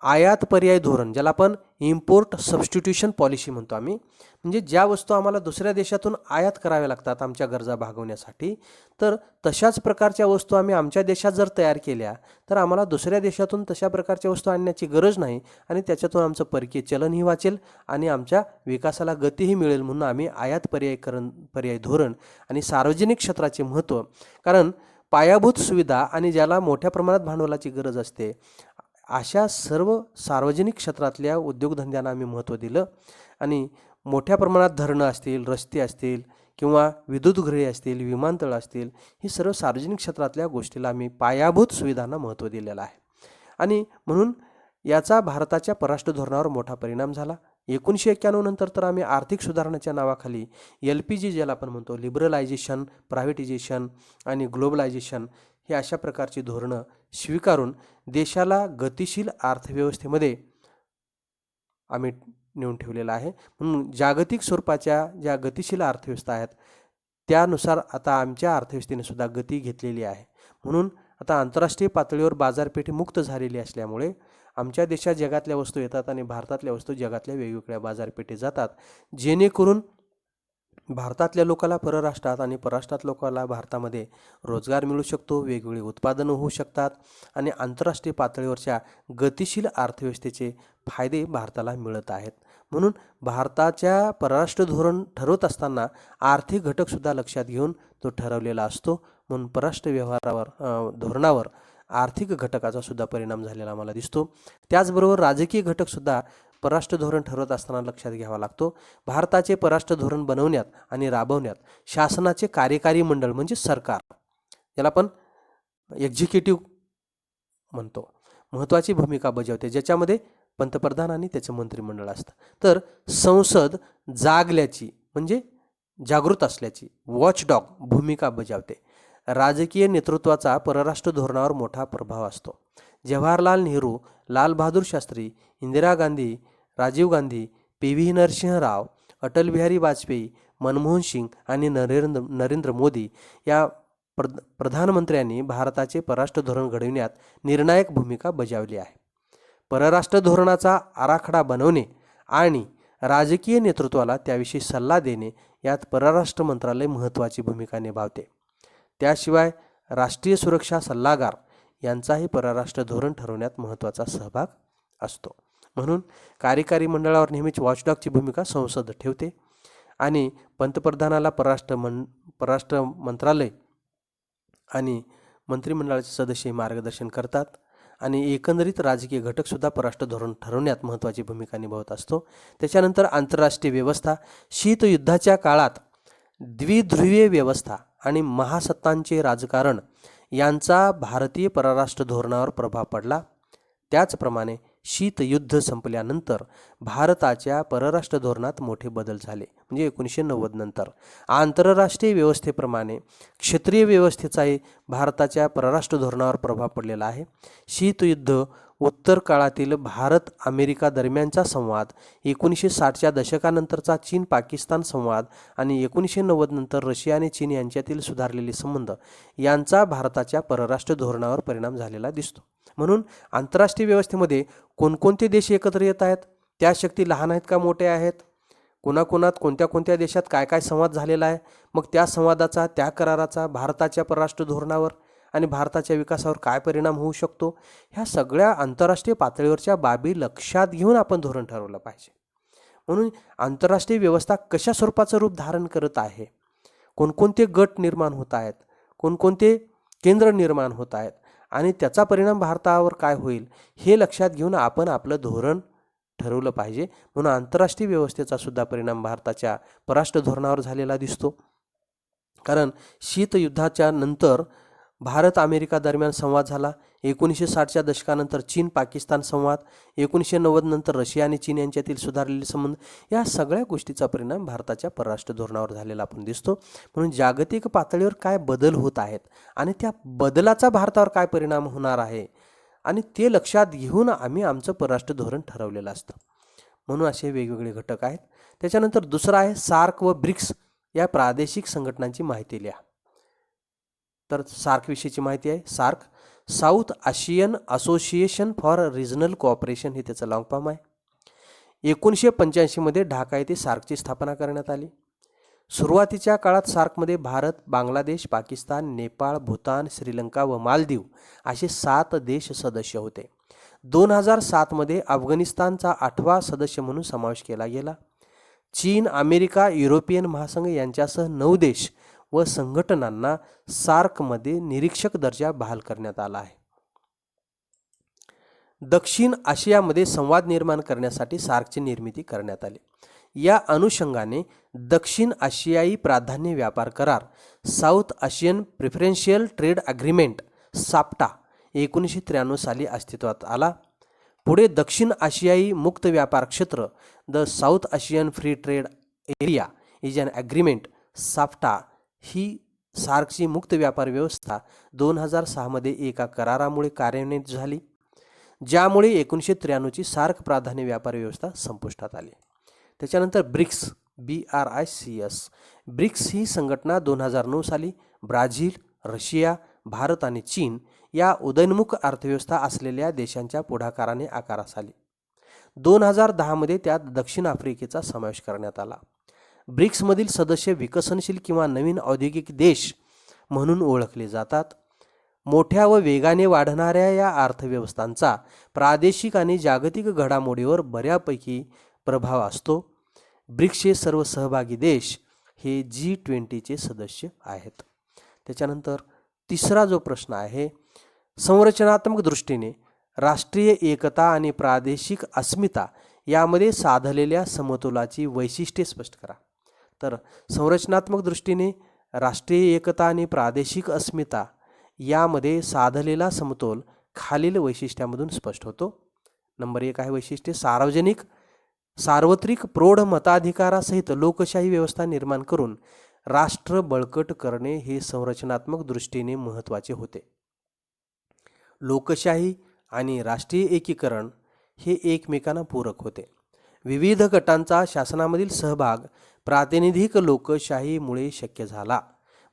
आयात पर्याय धोरण, ज्याला आपण इम्पोर्ट सबस्टिट्यूशन पॉलिसी म्हणतो आम्ही, म्हणजे ज्या वस्तू आम्हाला दुसऱ्या देशातून आयात कराव्या लागतात आमच्या गरजा भागवण्यासाठी, तर तशाच प्रकारच्या वस्तू आम्ही आमच्या देशात जर तयार केल्या तर आम्हाला दुसऱ्या देशातून तशा प्रकारच्या वस्तू आणण्याची गरज नाही आणि त्याच्यातून आमचं परकीय चलनही वाचेल आणि आमच्या विकासाला गतीही मिळेल. म्हणून आम्ही आयात पर्याय धोरण आणि सार्वजनिक क्षेत्राचे महत्त्व, कारण पायाभूत सुविधा आणि ज्याला मोठ्या प्रमाणात भांडवलाची गरज असते अशा सर्व सार्वजनिक क्षेत्रातल्या उद्योगधंद्यांना आम्ही महत्त्व दिलं आणि मोठ्या प्रमाणात धरणं असतील, रस्ते असतील किंवा विद्युतगृहे असतील, विमानतळ असतील, ही सर्व सार्वजनिक क्षेत्रातल्या गोष्टीला आम्ही पायाभूत सुविधांना महत्त्व दिलेलं आहे. आणि म्हणून याचा भारताच्या परराष्ट्र धोरणावर मोठा परिणाम झाला. 1991 नंतर तर आम्ही आर्थिक सुधारणाच्या नावाखाली LPG, ज्याला आपण म्हणतो लिबरलायझेशन, प्रायव्हेटायझेशन आणि ग्लोबलायझेशन, हे अशा प्रकारची धोरणं स्वीकारून देशाला गतिशील अर्थव्यवस्थेमध्ये आम्ही नेऊन ठेवलेला आहे. म्हणून जागतिक स्वरूपाच्या ज्या गतिशील अर्थव्यवस्था आहेत त्यानुसार आता आमच्या अर्थव्यवस्थेने सुद्धा गती घेतलेली आहे. म्हणून आता आंतरराष्ट्रीय पातळीवर बाजारपेठी मुक्त झालेली असल्यामुळे आमच्या देशात जगातल्या वस्तू येतात आणि भारतातल्या वस्तू जगातल्या वेगवेगळ्या बाजारपेठेत जातात, जेणेकरून भारतातल्या लोकांना परराष्ट्रात आणि परराष्ट्रात लोकांना भारतामध्ये रोजगार मिळू शकतो, वेगवेगळी उत्पादनं होऊ शकतात आणि आंतरराष्ट्रीय पातळीवरच्या गतिशील अर्थव्यवस्थेचे फायदे भारताला मिळत आहेत. म्हणून भारताच्या परराष्ट्र धोरण ठरवत असताना आर्थिक घटकसुद्धा लक्षात घेऊन तो ठरवलेला असतो. म्हणून परराष्ट्र व्यवहारावर धोरणावर आर्थिक घटकाचा सुद्धा परिणाम झालेला आम्हाला दिसतो. त्याचबरोबर राजकीय घटकसुद्धा परराष्ट्र धोरण ठरवत असताना लक्षात घ्यावा लागतो. भारताचे परराष्ट्र धोरण बनवण्यात आणि राबवण्यात शासनाचे कार्यकारी मंडळ म्हणजे सरकार, याला आपण एक्झिक्युटिव्ह म्हणतो, महत्त्वाची भूमिका बजावते, ज्याच्यामध्ये पंतप्रधान आणि त्याचे मंत्रिमंडळ असतं. तर संसद जागल्याची म्हणजे जागृत असल्याची वॉचडॉग भूमिका बजावते. राजकीय नेतृत्वाचा परराष्ट्र धोरणावर मोठा प्रभाव असतो. जवाहरलाल नेहरू, लाल बहादूर शास्त्री, इंदिरा गांधी, राजीव गांधी, पी.व्ही. नरसिंह राव, अटल बिहारी वाजपेयी, मनमोहन सिंग आणि नरेंद्र मोदी या प्रधानमंत्र्यांनी भारताचे परराष्ट्र धोरण घडविण्यात निर्णायक भूमिका बजावली आहे. परराष्ट्र धोरणाचा आराखडा बनवणे आणि राजकीय नेतृत्वाला त्याविषयी सल्ला देणे यात परराष्ट्र मंत्रालय महत्त्वाची भूमिका निभावते. त्याशिवाय राष्ट्रीय सुरक्षा सल्लागार यांचाही परराष्ट्र धोरण ठरवण्यात महत्त्वाचा सहभाग असतो. म्हणून कार्यकारी मंडळावर नेहमीच वॉचडॉगची भूमिका संसद ठेवते आणि पंतप्रधानाला परराष्ट्र मंत्रालय आणि मंत्रिमंडळाचे सदस्य मार्गदर्शन करतात आणि एकंदरीत राजकीय घटकसुद्धा परराष्ट्र धोरण ठरवण्यात महत्त्वाची भूमिका निभावत असतो. त्याच्यानंतर आंतरराष्ट्रीय व्यवस्था. शीतयुद्धाच्या काळात द्विध्रुवीय व्यवस्था आणि महासत्तांचे राजकारण यांचा भारतीय परराष्ट्र धोरणावर प्रभाव पडला. त्याचप्रमाणे शीतयुद्ध संपल्यानंतर भारताच्या परराष्ट्र धोरणात मोठे बदल झाले. म्हणजे 1990 नंतर आंतरराष्ट्रीय व्यवस्थेप्रमाणे क्षेत्रीय व्यवस्थेचाही भारताच्या परराष्ट्र धोरणावर प्रभाव पडलेला आहे. शीतयुद्ध उत्तर काळातील भारत अमेरिका दरम्यानचा संवाद, 1960च्या दशकानंतरचा चीन पाकिस्तान संवाद आणि 1990 नंतर रशिया आणि चीन यांच्यातील सुधारलेले संबंध यांचा भारताच्या परराष्ट्र धोरणावर परिणाम झालेला दिसतो. म्हणून आंतरराष्ट्रीय व्यवस्थेमध्ये कोणकोणते देश एकत्र येत आहेत, त्या शक्ती लहान आहेत का मोठ्या आहेत, कोणाकोणात कोणत्या कोणत्या देशात काय काय संवाद झालेला आहे, मग त्या संवादाचा त्या कराराचा भारताच्या परराष्ट्र धोरणावर आणि भारताच्या विकासावर काय परिणाम होऊ शकतो, ह्या सगळ्या आंतरराष्ट्रीय पातळीवरच्या बाबी लक्षात घेऊन आपण धोरण ठरवलं पाहिजे. म्हणून आंतरराष्ट्रीय व्यवस्था कशा स्वरूपाचं रूप धारण करत आहे, कोणकोणते गट निर्माण होत आहेत, कोणकोणते केंद्र निर्माण होत आहेत आणि त्याचा परिणाम भारतावर काय होईल हे लक्षात घेऊन आपण आपलं धोरण ठरवलं पाहिजे. म्हणून आंतरराष्ट्रीय व्यवस्थेचा सुद्धा परिणाम भारताच्या परराष्ट्र धोरणावर झालेला दिसतो. कारण शीतयुद्धाच्या नंतर भारत अमेरिका दरम्यान संवाद झाला, 1960च्या दशकानंतर चीन पाकिस्तान संवाद, 1990 नंतर रशिया आणि चीन यांच्यातील सुधारलेले संबंध, या सगळ्या गोष्टीचा परिणाम भारताच्या परराष्ट्र धोरणावर झालेला आपण दिसतो. म्हणून जागतिक पातळीवर काय बदल होत आहेत आणि त्या बदलाचा भारतावर काय परिणाम होणार आहे आणि ते लक्षात घेऊन आम्ही आमचं परराष्ट्र धोरण ठरवलेलं असतं. म्हणून असे वेगवेगळे घटक आहेत. त्याच्यानंतर दुसरा आहे सार्क व ब्रिक्स या प्रादेशिक संघटनांची माहिती लिहा. तर सार्कविषयीची माहिती आहे. SAARC South Asian Association for Regional Cooperation हे त्याचं लॉंग फॉर्म आहे. 1985मध्ये ढाका येथे सार्कची स्थापना करण्यात आली. सुरुवातीच्या काळात सार्कमध्ये भारत, बांगलादेश, पाकिस्तान, नेपाळ, भूतान, श्रीलंका व मालदीव असे 7 देश सदस्य होते. 2007मध्ये अफगाणिस्तानचा 8वा सदस्य म्हणून समावेश केला गेला. चीन, अमेरिका, युरोपियन महासंघ यांच्यासह 9 देश व संघटनांना सार्कमध्ये निरीक्षक दर्जा बहाल करण्यात आला आहे. दक्षिण आशियामध्ये संवाद निर्माण करण्यासाठी सार्कची निर्मिती करण्यात आली. या अनुषंगाने दक्षिण आशियाई प्राधान्य व्यापार करार South Asian preferential trade agreement SAPTA 1993 साली अस्तित्वात आला. पुढे दक्षिण आशियाई मुक्त व्यापार क्षेत्र the South Asian free trade area is an agreement SAPTA ही सार्कची मुक्त व्यापार व्यवस्था 2006मध्ये एका करारामुळे कार्यान्वित झाली, ज्यामुळे 1993ची सार्क प्राधान्य व्यापार व्यवस्था संपुष्टात आली. त्याच्यानंतर ब्रिक्स BRICS ब्रिक्स ही संघटना 2009 साली ब्राझील, रशिया, भारत आणि चीन या उदयोन्मुख अर्थव्यवस्था असलेल्या देशांच्या पुढाकाराने आकारास आली. 2010 मध्ये त्यात दक्षिण आफ्रिकेचा समावेश करण्यात आला. ब्रिक्समधील सदस्य विकसनशील किंवा नवीन औद्योगिक देश म्हणून ओळखले जातात. मोठ्या व वेगाने वाढणाऱ्या या अर्थव्यवस्थांचा प्रादेशिक आणि जागतिक घडामोडीवर बऱ्यापैकी प्रभाव असतो. ब्रिक्सचे सर्व सहभागी देश हे G20चे सदस्य आहेत. त्याच्यानंतर तिसरा जो प्रश्न आहे, संरचनात्मक दृष्टीने राष्ट्रीय एकता आणि प्रादेशिक अस्मिता यामध्ये साधलेल्या समतोलाची वैशिष्ट्ये स्पष्ट करा. तर संरचनात्मक दृष्टीने राष्ट्रीय एकता आणि प्रादेशिक अस्मिता यामध्ये साधलेला समतोल खालील वैशिष्ट्यामधून स्पष्ट होतो. नंबर 1 आहे वैशिष्ट्य, सार्वत्रिक प्रौढ मताधिकारासहित लोकशाही व्यवस्था निर्माण करून राष्ट्र बळकट करणे हे संरचनात्मक दृष्टीने महत्त्वाचे होते. लोकशाही आणि राष्ट्रीय एकीकरण हे एकमेकांना पूरक होते. विविध गटांचा शासनामधील सहभाग प्रातिनिधिक लोकशाहीमुळे शक्य झाला.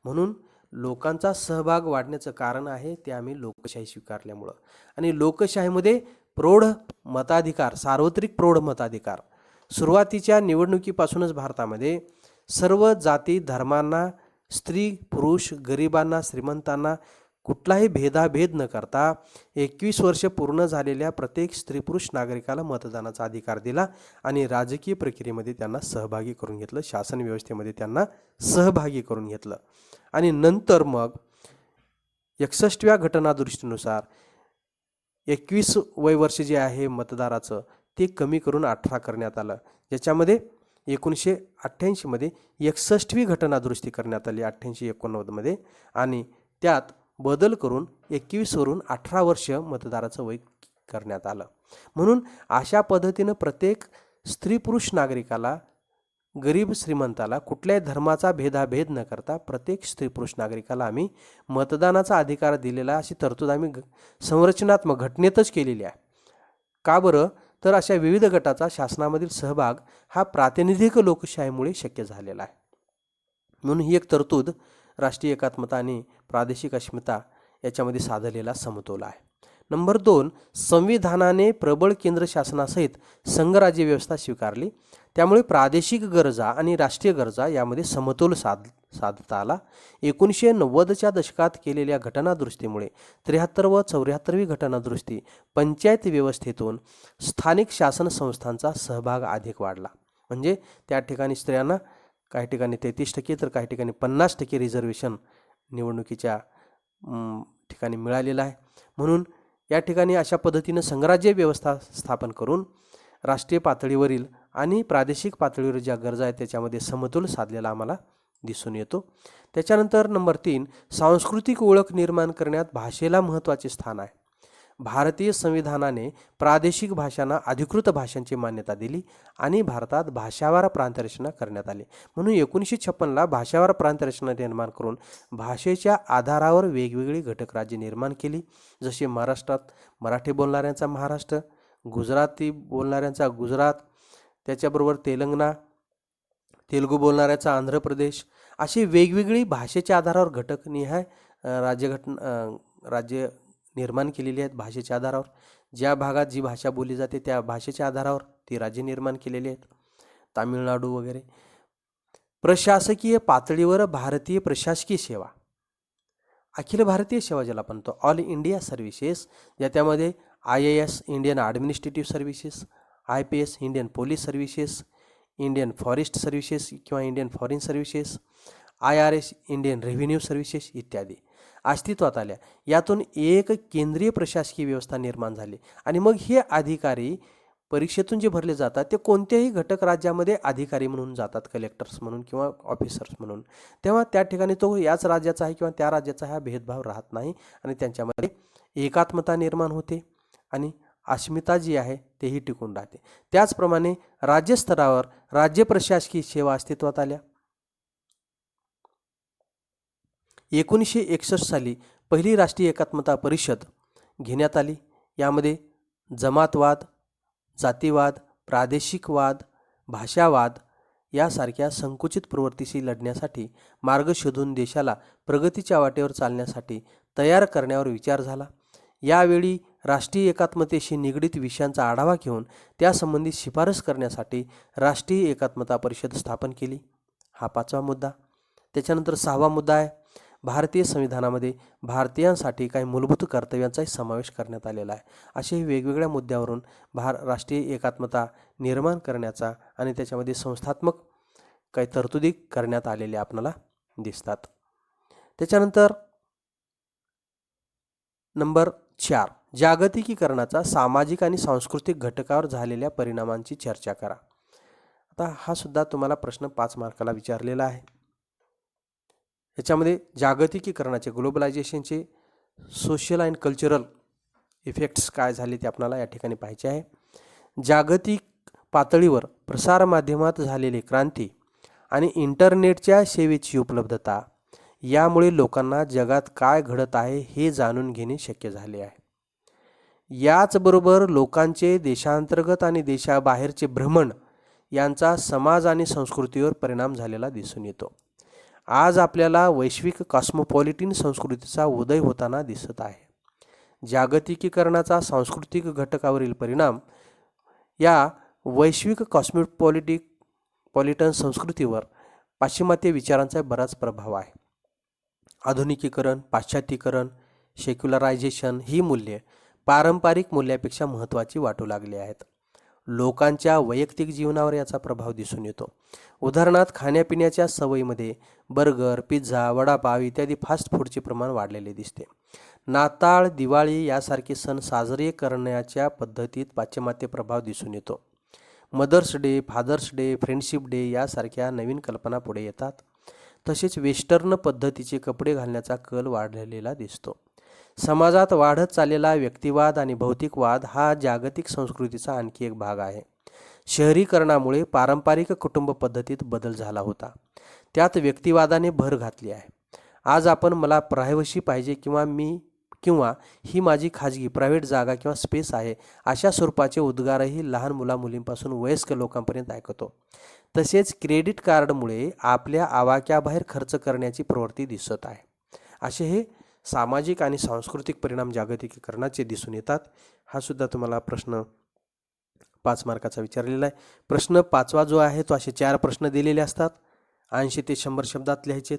म्हणून लोकांचा सहभाग वाढण्याचं कारण आहे ते आम्ही लोकशाही स्वीकारल्यामुळं. आणि लोकशाहीमध्ये प्रौढ मताधिकार, सार्वत्रिक प्रौढ मताधिकार, सुरुवातीच्या निवडणुकीपासूनच भारतामध्ये सर्व जाती धर्मांना, स्त्री पुरुष, गरिबांना श्रीमंतांना कुठलाही भेदाभेद न करता 21 वर्ष पूर्ण झालेल्या प्रत्येक स्त्री पुरुष नागरिकाला मतदानाचा अधिकार दिला आणि राजकीय प्रक्रियेमध्ये त्यांना सहभागी करून घेतलं, शासन व्यवस्थेमध्ये त्यांना सहभागी करून घेतलं. आणि नंतर मग 61व्या घटनादुरुस्तीनुसार 21 वय वर्ष जे आहे मतदाराचं ते कमी करून 18 करण्यात आलं, ज्याच्यामध्ये 1988 मध्ये 61वी घटनादुरुस्ती करण्यात आली 88-89 मध्ये, आणि त्यात बदल करून 21 वरून 18 वर्ष मतदाराचं वय करण्यात आलं. म्हणून अशा पद्धतीनं प्रत्येक स्त्री पुरुष नागरिकाला, गरीब श्रीमंताला कुठल्याही धर्माचा भेदाभेद न करता प्रत्येक स्त्री पुरुष नागरिकाला आम्ही मतदानाचा अधिकार दिलेला, अशी तरतूद आम्ही संरचनात्मक घटनेतच केलेली आहे. का बरं? तर अशा विविध गटाचा शासनामधील सहभाग हा प्रातिनिधिक लोकशाहीमुळे शक्य झालेला आहे. म्हणून ही एक तरतूद राष्ट्रीय एकात्मता आणि प्रादेशिक अस्मिता याच्यामध्ये साधलेला समतोल आहे. नंबर 2, संविधानाने प्रबळ केंद्र शासनासहित संघराज्य व्यवस्था स्वीकारली. त्यामुळे प्रादेशिक गरजा आणि राष्ट्रीय गरजा यामध्ये समतोल साधता आला. 1990च्या दशकात केलेल्या घटनादुरुस्तीमुळे 73 व 74वी घटनादुरुस्ती पंचायत व्यवस्थेतून स्थानिक शासन संस्थांचा सहभाग अधिक वाढला. म्हणजे त्या ठिकाणी स्त्रियांना काही ठिकाणी 33% तर काही ठिकाणी 50% रिझर्वेशन निवडणुकीच्या ठिकाणी मिळालेलं आहे. म्हणून या ठिकाणी अशा पद्धतीनं संघराज्य व्यवस्था स्थापन करून राष्ट्रीय पातळीवरील आणि प्रादेशिक पातळीवर ज्या गरजा आहेत त्याच्यामध्ये समतोल साधलेला आम्हाला दिसून येतो. त्याच्यानंतर नंबर 3, सांस्कृतिक ओळख निर्माण करण्यात भाषेला महत्त्वाचे स्थान आहे. भारतीय संविधानाने प्रादेशिक भाषांना अधिकृत भाषांची मान्यता दिली आणि भारतात भाषावार प्रांतरचना करण्यात आली. म्हणून 1956ला भाषावार प्रांतरचना निर्माण करून भाषेच्या आधारावर वेगवेगळी घटक राज्य निर्माण केली. जसे महाराष्ट्रात मराठी बोलणाऱ्यांचा महाराष्ट्र, गुजराती बोलणाऱ्यांचा गुजरात, त्याच्याबरोबर तेलुगू बोलणाऱ्याचा आंध्र प्रदेश, अशी वेगवेगळी भाषेच्या आधारावर घटकनिहाय राज्य निर्माण केलेली आहेत. भाषेच्या आधारावर ज्या भागात जी भाषा बोलली जाते त्या भाषेच्या आधारावर ती राज्य निर्माण केलेली आहेत. तामिळनाडू वगैरे. प्रशासकीय पातळीवर भारतीय प्रशासकीय सेवा, अखिल भारतीय सेवा ज्याला म्हणतो, ऑल इंडिया सर्व्हिसेस, ज्यामध्ये IAS Indian administrative services, IPS Indian police services, Indian forest services किंवा Indian foreign services, IRS Indian revenue services इत्यादी अस्तित्वात आल्या. यातून एक केंद्रीय प्रशासकीय व्यवस्था निर्माण झाली. आणि मग हे अधिकारी परीक्षेतून जे भरले जातात ते कोणत्याही घटक राज्यामध्ये अधिकारी म्हणून जातात, कलेक्टर्स म्हणून किंवा ऑफिसर्स म्हणून. तेव्हा त्या ठिकाणी तो याच राज्याचा आहे किंवा त्या राज्याचा हा भेदभाव राहत नाही आणि त्यांच्यामध्ये एकात्मता निर्माण होते आणि अस्मिता जी आहे तेही टिकून राहते. त्याचप्रमाणे राज्यस्तरावर राज्य प्रशासकीय सेवा अस्तित्वात आल्या. 1961 साली पहिली राष्ट्रीय एकात्मता परिषद घेण्यात आली. यामध्ये जमातवाद, जातीवाद, प्रादेशिकवाद, भाषावाद यासारख्या संकुचित प्रवृत्तीशी लढण्यासाठी मार्ग शोधून देशाला प्रगतीच्या वाटेवर चालण्यासाठी तयार करण्यावर विचार झाला. यावेळी राष्ट्रीय एकात्मतेशी निगडीत विषयांचा आढावा घेऊन त्यासंबंधी शिफारस करण्यासाठी राष्ट्रीय एकात्मता परिषद स्थापन केली. हा 5वा मुद्दा. त्याच्यानंतर 6वा मुद्दा आहे, भारतीय संविधानामध्ये भारतीयांसाठी काही मूलभूत कर्तव्यांचाही समावेश करण्यात आलेला आहे. असे वेगवेगळ्या मुद्द्यावरून राष्ट्रीय एकात्मता निर्माण करण्याचा आणि त्याच्यामध्ये संस्थात्मक काही तरतुदी करण्यात आलेल्या आपल्याला दिसतात. त्याच्यानंतर नंबर 4, जागतिकीकरणाचा सामाजिक आणि सांस्कृतिक घटकावर झालेल्या परिणामांची चर्चा करा. आता हा सुद्धा तुम्हाला प्रश्न 5 मार्काला विचारलेला आहे. याच्यामध्ये जागतिकीकरणाचे, ग्लोबलायझेशनचे सोशल अँड कल्चरल इफेक्ट्स काय झाले ते आपल्याला या ठिकाणी पाहायचे आहे. जागतिक पातळीवर प्रसारमाध्यमात झालेली क्रांती आणि इंटरनेटच्या सेवेची उपलब्धता यामुळे लोकांना जगात काय घडत आहे हे जाणून घेणे शक्य झाले आहे. याचबरोबर लोकांचे देशांतर्गत आणि देशाबाहेरचे भ्रमण यांचा समाज आणि संस्कृतीवर परिणाम झालेला दिसून येतो. आज आपल्याला वैश्विक कॉस्मोपॉलिटिन संस्कृतीचा उदय होताना दिसत आहे. जागतिकीकरणाचा सांस्कृतिक घटकावरील परिणाम या वैश्विक कॉस्मोपॉलिटन संस्कृतीवर पाश्चिमात्य विचारांचा बराच प्रभाव आहे. आधुनिकीकरण, पाश्चात्तीकरण, सेक्युलरायझेशन ही मूल्ये पारंपरिक मूल्यापेक्षा महत्त्वाची वाटू लागली आहेत. लोकांच्या वैयक्तिक जीवनावर याचा प्रभाव दिसून येतो. उदाहरणार्थ, खाण्यापिण्याच्या सवयीमध्ये बर्गर, पिझ्झा, वडापाव इत्यादी फास्ट फूडचे प्रमाण वाढलेले दिसते. नाताळ, दिवाळी यासारखे सण साजरे करण्याच्या पद्धतीत पाश्चिमात्य प्रभाव दिसून येतो. Mother's day, father's day, friendship day यासारख्या नवीन कल्पना पुढे येतात. तसेच वेस्टर्न पद्धतीचे कपडे घालण्याचा कल वाढलेला दिसतो. समाजात वाढत चाललेला व्यक्तिवाद आणि भौतिकवाद हा जागतिक संस्कृतीचा आणखी एक भाग आहे. शहरीकरणामुळे पारंपरिक कुटुंब पद्धतीत बदल झाला होता, त्यात व्यक्तिवादाने भर घातली आहे. आज आपण मला प्रायव्हसी पाहिजे किंवा ही माझी खाजगी प्रायव्हेट जागा किंवा स्पेस आहे अशा स्वरूपाचे उद्गारही लहान मुलींपासून वयस्क लोकांपर्यंत ऐकतो. तसेच क्रेडिट कार्डमुळे आपल्या आवाक्याबाहेर खर्च करण्याची प्रवृत्ती दिसत आहे. असे हे सामाजिक आणि सांस्कृतिक परिणाम जागतिकीकरणाचे दिसून येतात. हा सुद्धा तुम्हाला प्रश्न 5 मार्काचा विचारलेला आहे. प्रश्न 5वा जो आहे तो असे 4 प्रश्न दिलेले असतात. 80 ते 100 शब्दात लिहायचे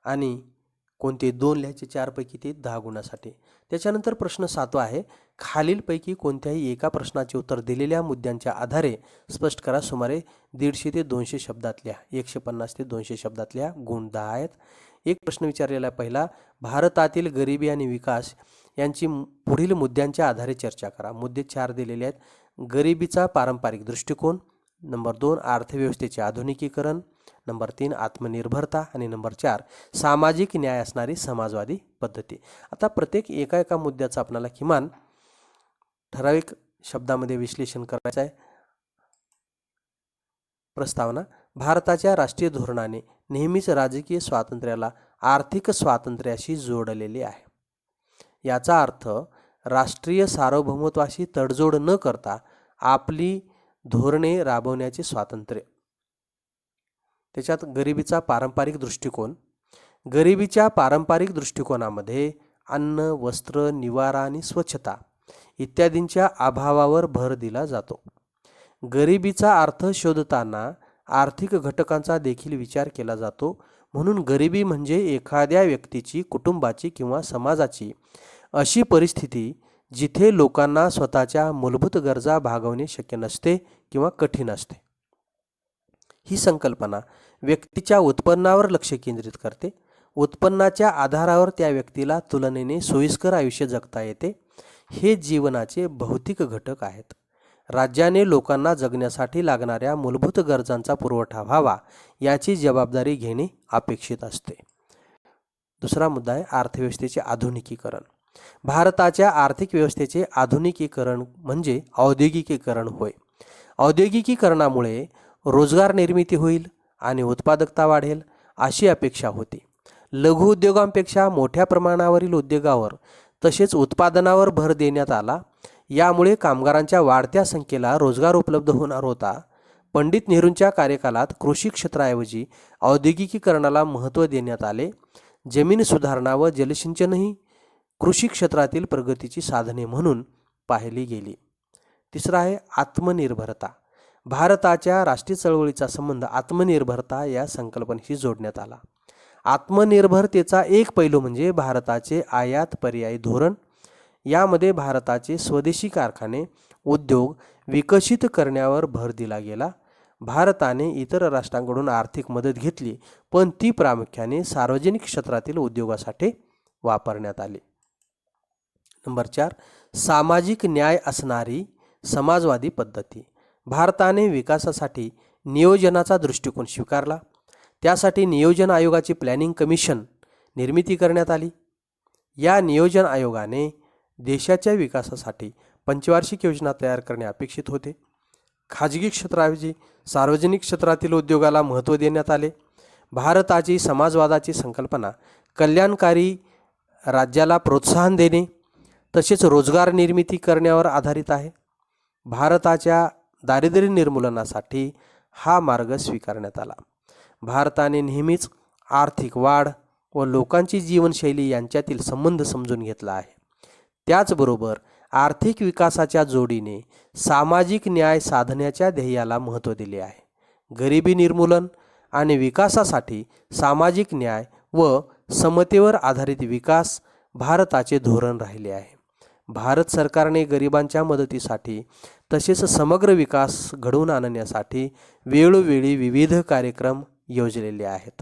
आणि कोणते 2 लिहायचे, 4 पैकी ते 10 गुणासाठी. त्याच्यानंतर प्रश्न 7वा आहे, खालीलपैकी कोणत्याही एका प्रश्नाचे उत्तर दिलेल्या मुद्द्यांच्या आधारे स्पष्ट करा. सुमारे 150 ते 200 शब्दात लिहा. 150 ते 200 शब्दात लिहा. गुण 10 आहेत. एक प्रश्न विचारलेला आहे पहिला, भारतातील गरिबी आणि विकास यांची पुढील मुद्द्यांच्या आधारे चर्चा करा. मुद्दे 4 दिलेले आहेत. गरिबीचा पारंपरिक दृष्टिकोन, नंबर 2 अर्थव्यवस्थेचे आधुनिकीकरण, नंबर 3 आत्मनिर्भरता आणि नंबर 4 सामाजिक न्याय असणारी समाजवादी पद्धती. आता प्रत्येक एका मुद्द्याचं आपल्याला किमान ठराविक शब्दामध्ये विश्लेषण करायचं आहे. प्रस्तावना, भारताच्या राष्ट्रीय धोरणाने नेहमीच राजकीय स्वातंत्र्याला आर्थिक स्वातंत्र्याशी जोडलेले आहे. याचा अर्थ राष्ट्रीय सार्वभौमत्वाशी तडजोड न करता आपली धोरणे राबवण्याचे स्वातंत्र्य. त्याच्यात गरिबीचा पारंपरिक दृष्टिकोन. गरिबीच्या पारंपरिक दृष्टिकोनामध्ये अन्न, वस्त्र, निवारा आणि स्वच्छता इत्यादींच्या अभावावर भर दिला जातो. गरिबीचा अर्थ शोधताना आर्थिक घटकांचा देखील विचार केला जातो. म्हणून गरिबी म्हणजे एखाद्या व्यक्तीची, कुटुंबाची किंवा समाजाची अशी परिस्थिती जिथे लोकांना स्वतःच्या मूलभूत गरजा भागवणे शक्य नसते किंवा कठीण असते. ही संकल्पना व्यक्तीच्या उत्पन्नावर लक्ष केंद्रित करते. उत्पन्नाच्या आधारावर त्या व्यक्तीला तुलनेने सोयीस्कर आयुष्य जगता येते. हे जीवनाचे भौतिक घटक आहेत. राज्याने लोकांना जगण्यासाठी लागणाऱ्या मूलभूत गरजांचा पुरवठा व्हावा याची जबाबदारी घेणे अपेक्षित असते. दुसरा मुद्दा आहे अर्थव्यवस्थेचे आधुनिकीकरण. भारताच्या आर्थिक व्यवस्थेचे आधुनिकीकरण म्हणजे औद्योगिकीकरण होय. औद्योगिकीकरणामुळे रोजगार निर्मिती होईल आणि उत्पादकता वाढेल अशी अपेक्षा होती. लघु उद्योगांपेक्षा मोठ्या प्रमाणावरील उद्योगावर तसेच उत्पादनावर भर देण्यात आला. यामुळे कामगारांच्या वाढत्या संख्येला रोजगार उपलब्ध होणार होता. पंडित नेहरूंच्या कार्यकालात कृषी क्षेत्राऐवजी औद्योगिकीकरणाला महत्त्व देण्यात आले. जमीन सुधारणा व जलसिंचनही कृषी क्षेत्रातील प्रगतीची साधने म्हणून पाहिली गेली. तिसरं आहे आत्मनिर्भरता. भारताच्या राष्ट्रीय चळवळीचा संबंध आत्मनिर्भरता या संकल्पनेशी जोडण्यात आला. आत्मनिर्भरतेचा एक पैलू म्हणजे भारताचे आयात पर्यायी धोरण. यामध्ये भारताचे स्वदेशी कारखाने उद्योग विकसित करण्यावर भर दिला गेला. भारताने इतर राष्ट्रांकडून आर्थिक मदत घेतली, पण ती प्रामुख्याने सार्वजनिक क्षेत्रातील उद्योगासाठी वापरण्यात आली. नंबर 4, सामाजिक न्याय असणारी समाजवादी पद्धती. भारताने विकासासाठी नियोजनाचा दृष्टिकोन स्वीकारला. त्यासाठी नियोजन आयोगाची प्लॅनिंग कमिशन निर्मिती करण्यात आली. या नियोजन आयोगाने देशाच्या विकासासाठी पंचवार्षिक योजना तयार करणे अपेक्षित होते. खाजगी क्षेत्राऐवजी सार्वजनिक क्षेत्रातील उद्योगाला महत्त्व देण्यात आले. भारताची समाजवादाची संकल्पना कल्याणकारी राज्याला प्रोत्साहन देणे तसेच रोजगार निर्मिती करण्यावर आधारित आहे. भारताच्या दारिद्र्य निर्मूलनासाठी हा मार्ग स्वीकारण्यात आला. भारताने नेहमीच आर्थिक वाढ व लोकांची जीवनशैली यांच्यातील संबंध समजून घेतला आहे. त्याचबरोबर आर्थिक विकासाच्या जोडीने सामाजिक न्याय साधण्याच्या ध्येयाला महत्त्व दिले आहे. गरिबी निर्मूलन आणि विकासासाठी सामाजिक न्याय व समतेवर आधारित विकास भारताचे धोरण राहिले आहे. भारत सरकारने गरिबांच्या मदतीसाठी तसेच समग्र विकास घडवून आणण्यासाठी वेळोवेळी विविध कार्यक्रम योजलेले आहेत.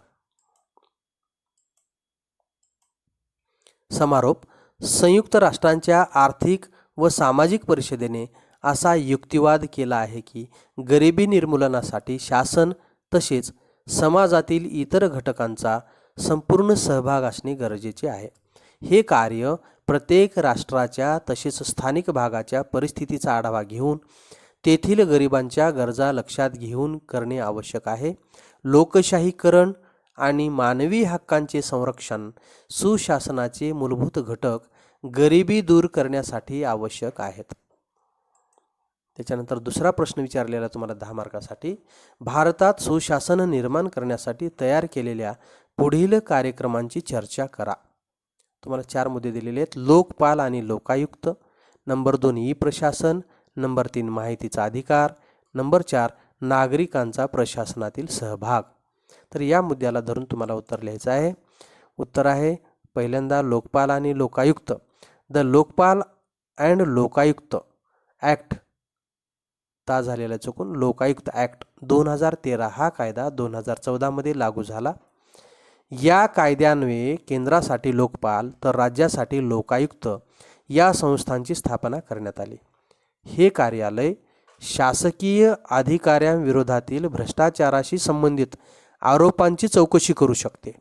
समारोप. संयुक्त राष्ट्रांच्या आर्थिक व सामाजिक परिषदेने असा युक्तिवाद केला आहे की गरिबी निर्मूलनासाठी शासन तसेच समाजातील इतर घटकांचा संपूर्ण सहभाग असणे गरजेचे आहे. हे कार्य प्रत्येक राष्ट्राच्या तसेच स्थानिक भागाच्या परिस्थितीचा आढावा घेऊन तेथील गरिबांच्या गरजा लक्षात घेऊन करणे आवश्यक आहे. लोकशाहीकरण आणि मानवी हक्कांचे संरक्षण सुशासनाचे मूलभूत घटक गरिबी दूर करण्यासाठी आवश्यक आहेत. त्याच्यानंतर दुसरा प्रश्न विचारलेला तुम्हाला 10 मार्कासाठी. भारतात सुशासन निर्माण करण्यासाठी तयार केलेल्या पुढील कार्यक्रमांची चर्चा करा. तुम्हाला 4 मुद्दे दिलेले आहेत. लोकपाल आणि लोकायुक्त. नंबर 2 ई प्रशासन. नंबर 3 माहितीचा अधिकार. नंबर 4 नागरिकांचा प्रशासनातील सहभाग. तर या मुद्द्याला धरून तुम्हाला उत्तर लिहायचं आहे. उत्तर आहे पहिल्यांदा लोकपाल आणि Lokayukta. The Lokpal and Lokayukta act झालेला चुकून लोकायुक्त ॲक्ट 2013 हा कायदा 2014 मध्ये लागू झाला. या कायद्यान्वये केंद्रासाठी लोकपाल तर राज्यासाठी लोकायुक्त या संस्थांची स्थापना करण्यात आली. हे कार्यालय शासकीय अधिकाऱ्यांविरोधातील भ्रष्टाचाराशी संबंधित आरोपांची चौकशी करू शकते.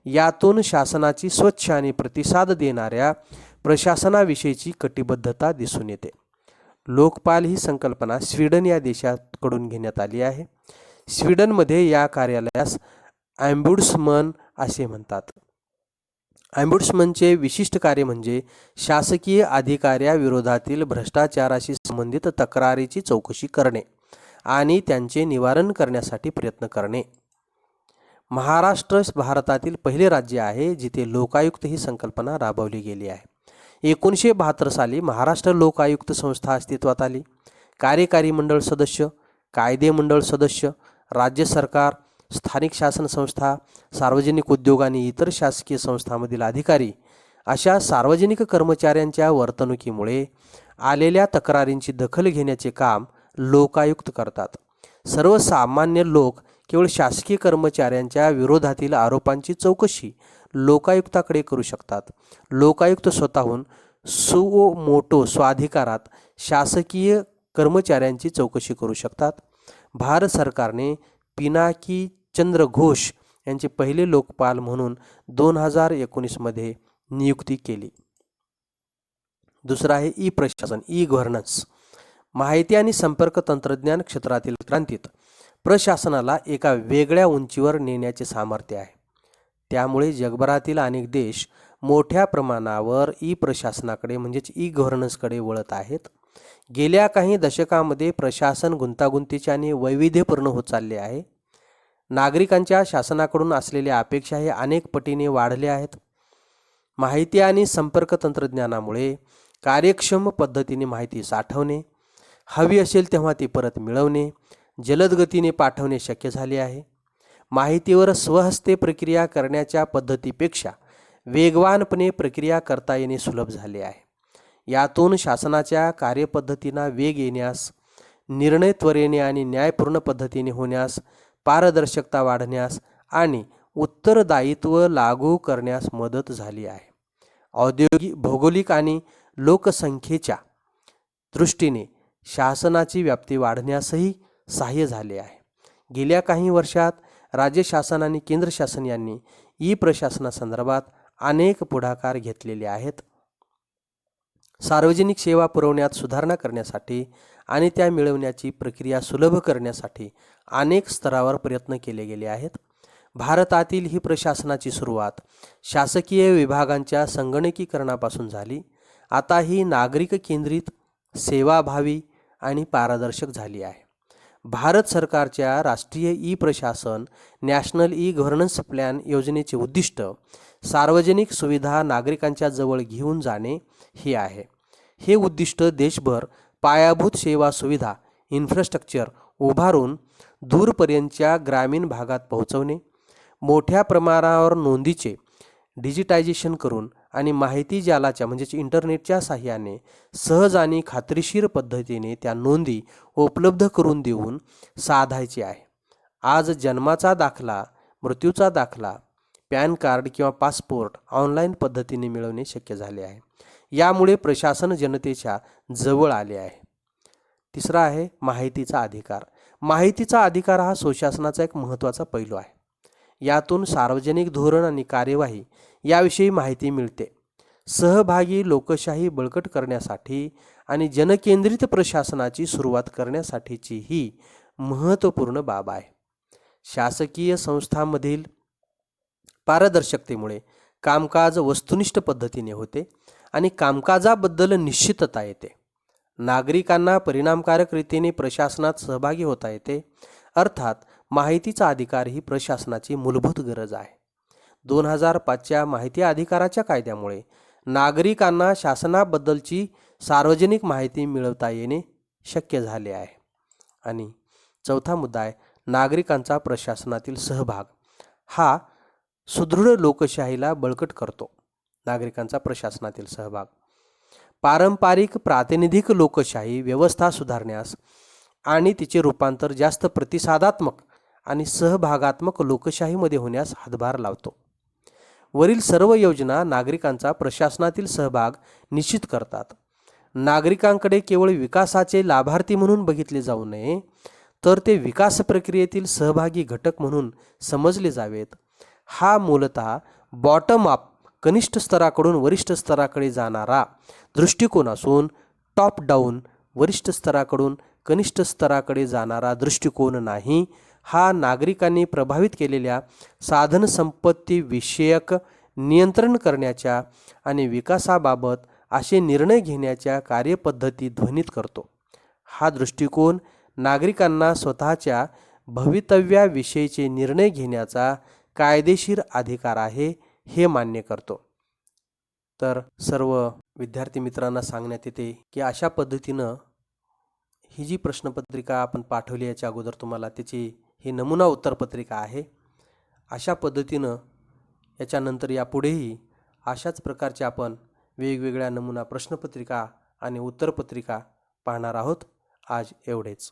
यातून शासनाची स्वच्छ आणि प्रतिसाद देणाऱ्या प्रशासनाविषयीची कटिबद्धता दिसून येते. लोकपाल ही संकल्पना स्वीडन या देशाकडून घेण्यात आली आहे. स्वीडनमध्ये या कार्यालयास ॲम्बुड्समन असे म्हणतात. ॲम्बुड्समनचे विशिष्ट कार्य म्हणजे शासकीय अधिकाऱ्याविरोधातील भ्रष्टाचाराशी संबंधित तक्रारीची चौकशी करणे आणि त्यांचे निवारण करण्यासाठी प्रयत्न करणे. महाराष्ट्र भारतातील पहिले राज्य आहे जिथे लोकायुक्त ही संकल्पना राबवली गेली आहे. 1972 साली महाराष्ट्र लोकायुक्त संस्था अस्तित्वात आली. कार्यकारी मंडळ सदस्य, कायदे मंडळ सदस्य, राज्य सरकार, स्थानिक शासन संस्था, सार्वजनिक उद्योग आणि इतर शासकीय संस्थांमधील अधिकारी अशा सार्वजनिक कर्मचाऱ्यांच्या वर्तणुकीमुळे आलेल्या तक्रारींची दखल घेण्याचे काम लोकायुक्त करतात. सर्वसामान्य लोक केवळ शासकीय कर्मचाऱ्यांच्या विरोधातील आरोपांची चौकशी लोकायुक्ताकडे करू शकतात. लोकायुक्त स्वतःहून सुमोटो स्वाधिकारात शासकीय कर्मचाऱ्यांची चौकशी करू शकतात. भारत सरकारने पिनाकी चंद्र घोष यांचे पहिले लोकपाल म्हणून 2019 मध्ये नियुक्ती केली. दुसरा आहे ई प्रशासन, ई गव्हर्नन्स. माहिती आणि संपर्क तंत्रज्ञान क्षेत्रातील क्रांतीत प्रशासनाला एका वेगळ्या उंचीवर नेण्याचे सामर्थ्य आहे. त्यामुळे जगभरातील अनेक देश मोठ्या प्रमाणावर ई प्रशासनाकडे म्हणजेच ई गव्हर्नन्सकडे वळत आहेत. गेल्या काही दशकांमध्ये प्रशासन गुंतागुंतीचे आणि वैविध्यपूर्ण होत चालले आहे. नागरिकांच्या शासनाकडून असलेल्या अपेक्षा हे अनेक पटीने वाढल्या आहेत. माहिती आणि संपर्क तंत्रज्ञानामुळे कार्यक्षम पद्धतीने माहिती साठवणे, हवी असेल तेव्हा ती परत मिळवणे, जलद गतीने पाठवणे शक्य झाले आहे. माहितीवर स्वहस्ते प्रक्रिया करण्याच्या पद्धतीपेक्षा वेगवानपणे प्रक्रिया करता येणे सुलभ झाले आहे. यातून शासनाच्या कार्यपद्धतींना वेग येण्यास, निर्णय त्वरेने आणि न्यायपूर्ण पद्धतीने होण्यास, पारदर्शकता वाढण्यास आणि उत्तरदायित्व लागू करण्यास मदत झाली आहे. औद्योगिक, भौगोलिक आणि लोकसंख्येच्या दृष्टीने शासनाची व्याप्ती वाढण्यासही सहाय्य झाले आहे. गेल्या काही वर्षात राज्य शासन आणि केंद्र शासन यांनी ई प्रशासनासंदर्भात अनेक पुढाकार घेतलेले आहेत. सार्वजनिक सेवा पुरवण्यात सुधारणा करण्यासाठी आणि त्या मिळवण्याची प्रक्रिया सुलभ करण्यासाठी अनेक स्तरावर प्रयत्न केले गेले आहेत. भारतातील ही प्रशासनाची सुरुवात शासकीय विभागांच्या संगणकीकरणापासून झाली. आता ही नागरिक केंद्रित, सेवाभावी आणि पारदर्शक झाली आहे. भारत सरकारच्या राष्ट्रीय ई प्रशासन नॅशनल ई गव्हर्नन्स प्लॅन योजनेचे उद्दिष्ट सार्वजनिक सुविधा नागरिकांच्या जवळ घेऊन जाणे हे आहे. हे उद्दिष्ट देशभर पायाभूत सेवा सुविधा इन्फ्रास्ट्रक्चर उभारून दूरपर्यंतच्या ग्रामीण भागात पोहोचवणे, मोठ्या प्रमाणावर नोंदीचे डिजिटायझेशन करून आणि माहिती जालाच्या म्हणजेच इंटरनेटच्या साहाय्याने सहज आणि खात्रीशीर पद्धतीने त्या नोंदी उपलब्ध करून देऊन साधायचे आहे. आज जन्माचा दाखला, मृत्यूचा दाखला, पॅन कार्ड किंवा पासपोर्ट ऑनलाईन पद्धतीने मिळवणे शक्य झाले आहे. यामुळे प्रशासन जनतेच्या जवळ आले आहे. तिसरा आहे माहितीचा अधिकार. माहितीचा अधिकार हा सुशासनाचा एक महत्त्वाचा पैलू आहे. यातून सार्वजनिक धोरण आणि कार्यवाही याविषयी माहिती मिळते. सहभागी लोकशाही बळकट करण्यासाठी आणि जनकेंद्रित प्रशासनाची सुरुवात करण्यासाठीची ही महत्त्वपूर्ण बाब आहे. शासकीय संस्थांमधील पारदर्शकतेमुळे कामकाज वस्तुनिष्ठ पद्धतीने होते आणि कामकाजाबद्दल निश्चितता येते. नागरिकांना परिणामकारक रीतीने प्रशासनात सहभागी होता येते. अर्थात माहितीचा अधिकार ही प्रशासनाची मूलभूत गरज आहे. 2005च्या माहिती अधिकाराच्या कायद्यामुळे नागरिकांना शासनाबद्दलची सार्वजनिक माहिती मिळवता येणे शक्य झाले आहे. आणि चौथा मुद्दा आहे नागरिकांचा प्रशासनातील सहभाग. हा सुदृढ लोकशाहीला बळकट करतो. नागरिकांचा प्रशासनातील सहभाग पारंपरिक प्रातिनिधिक लोकशाही व्यवस्था सुधारण्यास आणि तिचे रूपांतर जास्त प्रतिसादात्मक आणि सहभागात्मक लोकशाहीमध्ये होण्यास हातभार लावतो. वरील सर्व योजना नागरिकांचा प्रशासनातील सहभाग निश्चित करतात. नागरिकांकडे केवळ विकासाचे लाभार्थी म्हणून बघितले जाऊ नये, तर ते विकास प्रक्रियेतील सहभागी घटक म्हणून समजले जावेत. हा मूलतः बॉटम अप कनिष्ठ स्तराकडून वरिष्ठ स्तराकडे जाणारा दृष्टिकोन असून टॉप डाऊन वरिष्ठ स्तराकडून कनिष्ठ स्तराकडे जाणारा दृष्टिकोन नाही. हा नागरिकांनी प्रभावित केलेल्या साधनसंपत्ती विषयक नियंत्रण करण्याच्या आणि विकासाबाबत असे निर्णय घेण्याच्या कार्यपद्धती ध्वनित करतो. हा दृष्टिकोन नागरिकांना स्वतःच्या भवितव्याविषयीचे निर्णय घेण्याचा कायदेशीर अधिकार आहे हे मान्य करतो. तर सर्व विद्यार्थी मित्रांना सांगण्यात येते की अशा पद्धतीनं ही जी प्रश्नपत्रिका आपण पाठवली याच्या अगोदर तुम्हाला त्याची ही नमुना उत्तरपत्रिका आहे. अशा पद्धतीनं याच्यानंतर यापुढेही अशाच प्रकारचे आपण वेगवेगळ्या नमुना प्रश्नपत्रिका आणि उत्तरपत्रिका पाहणार आहोत. आज एवढेच.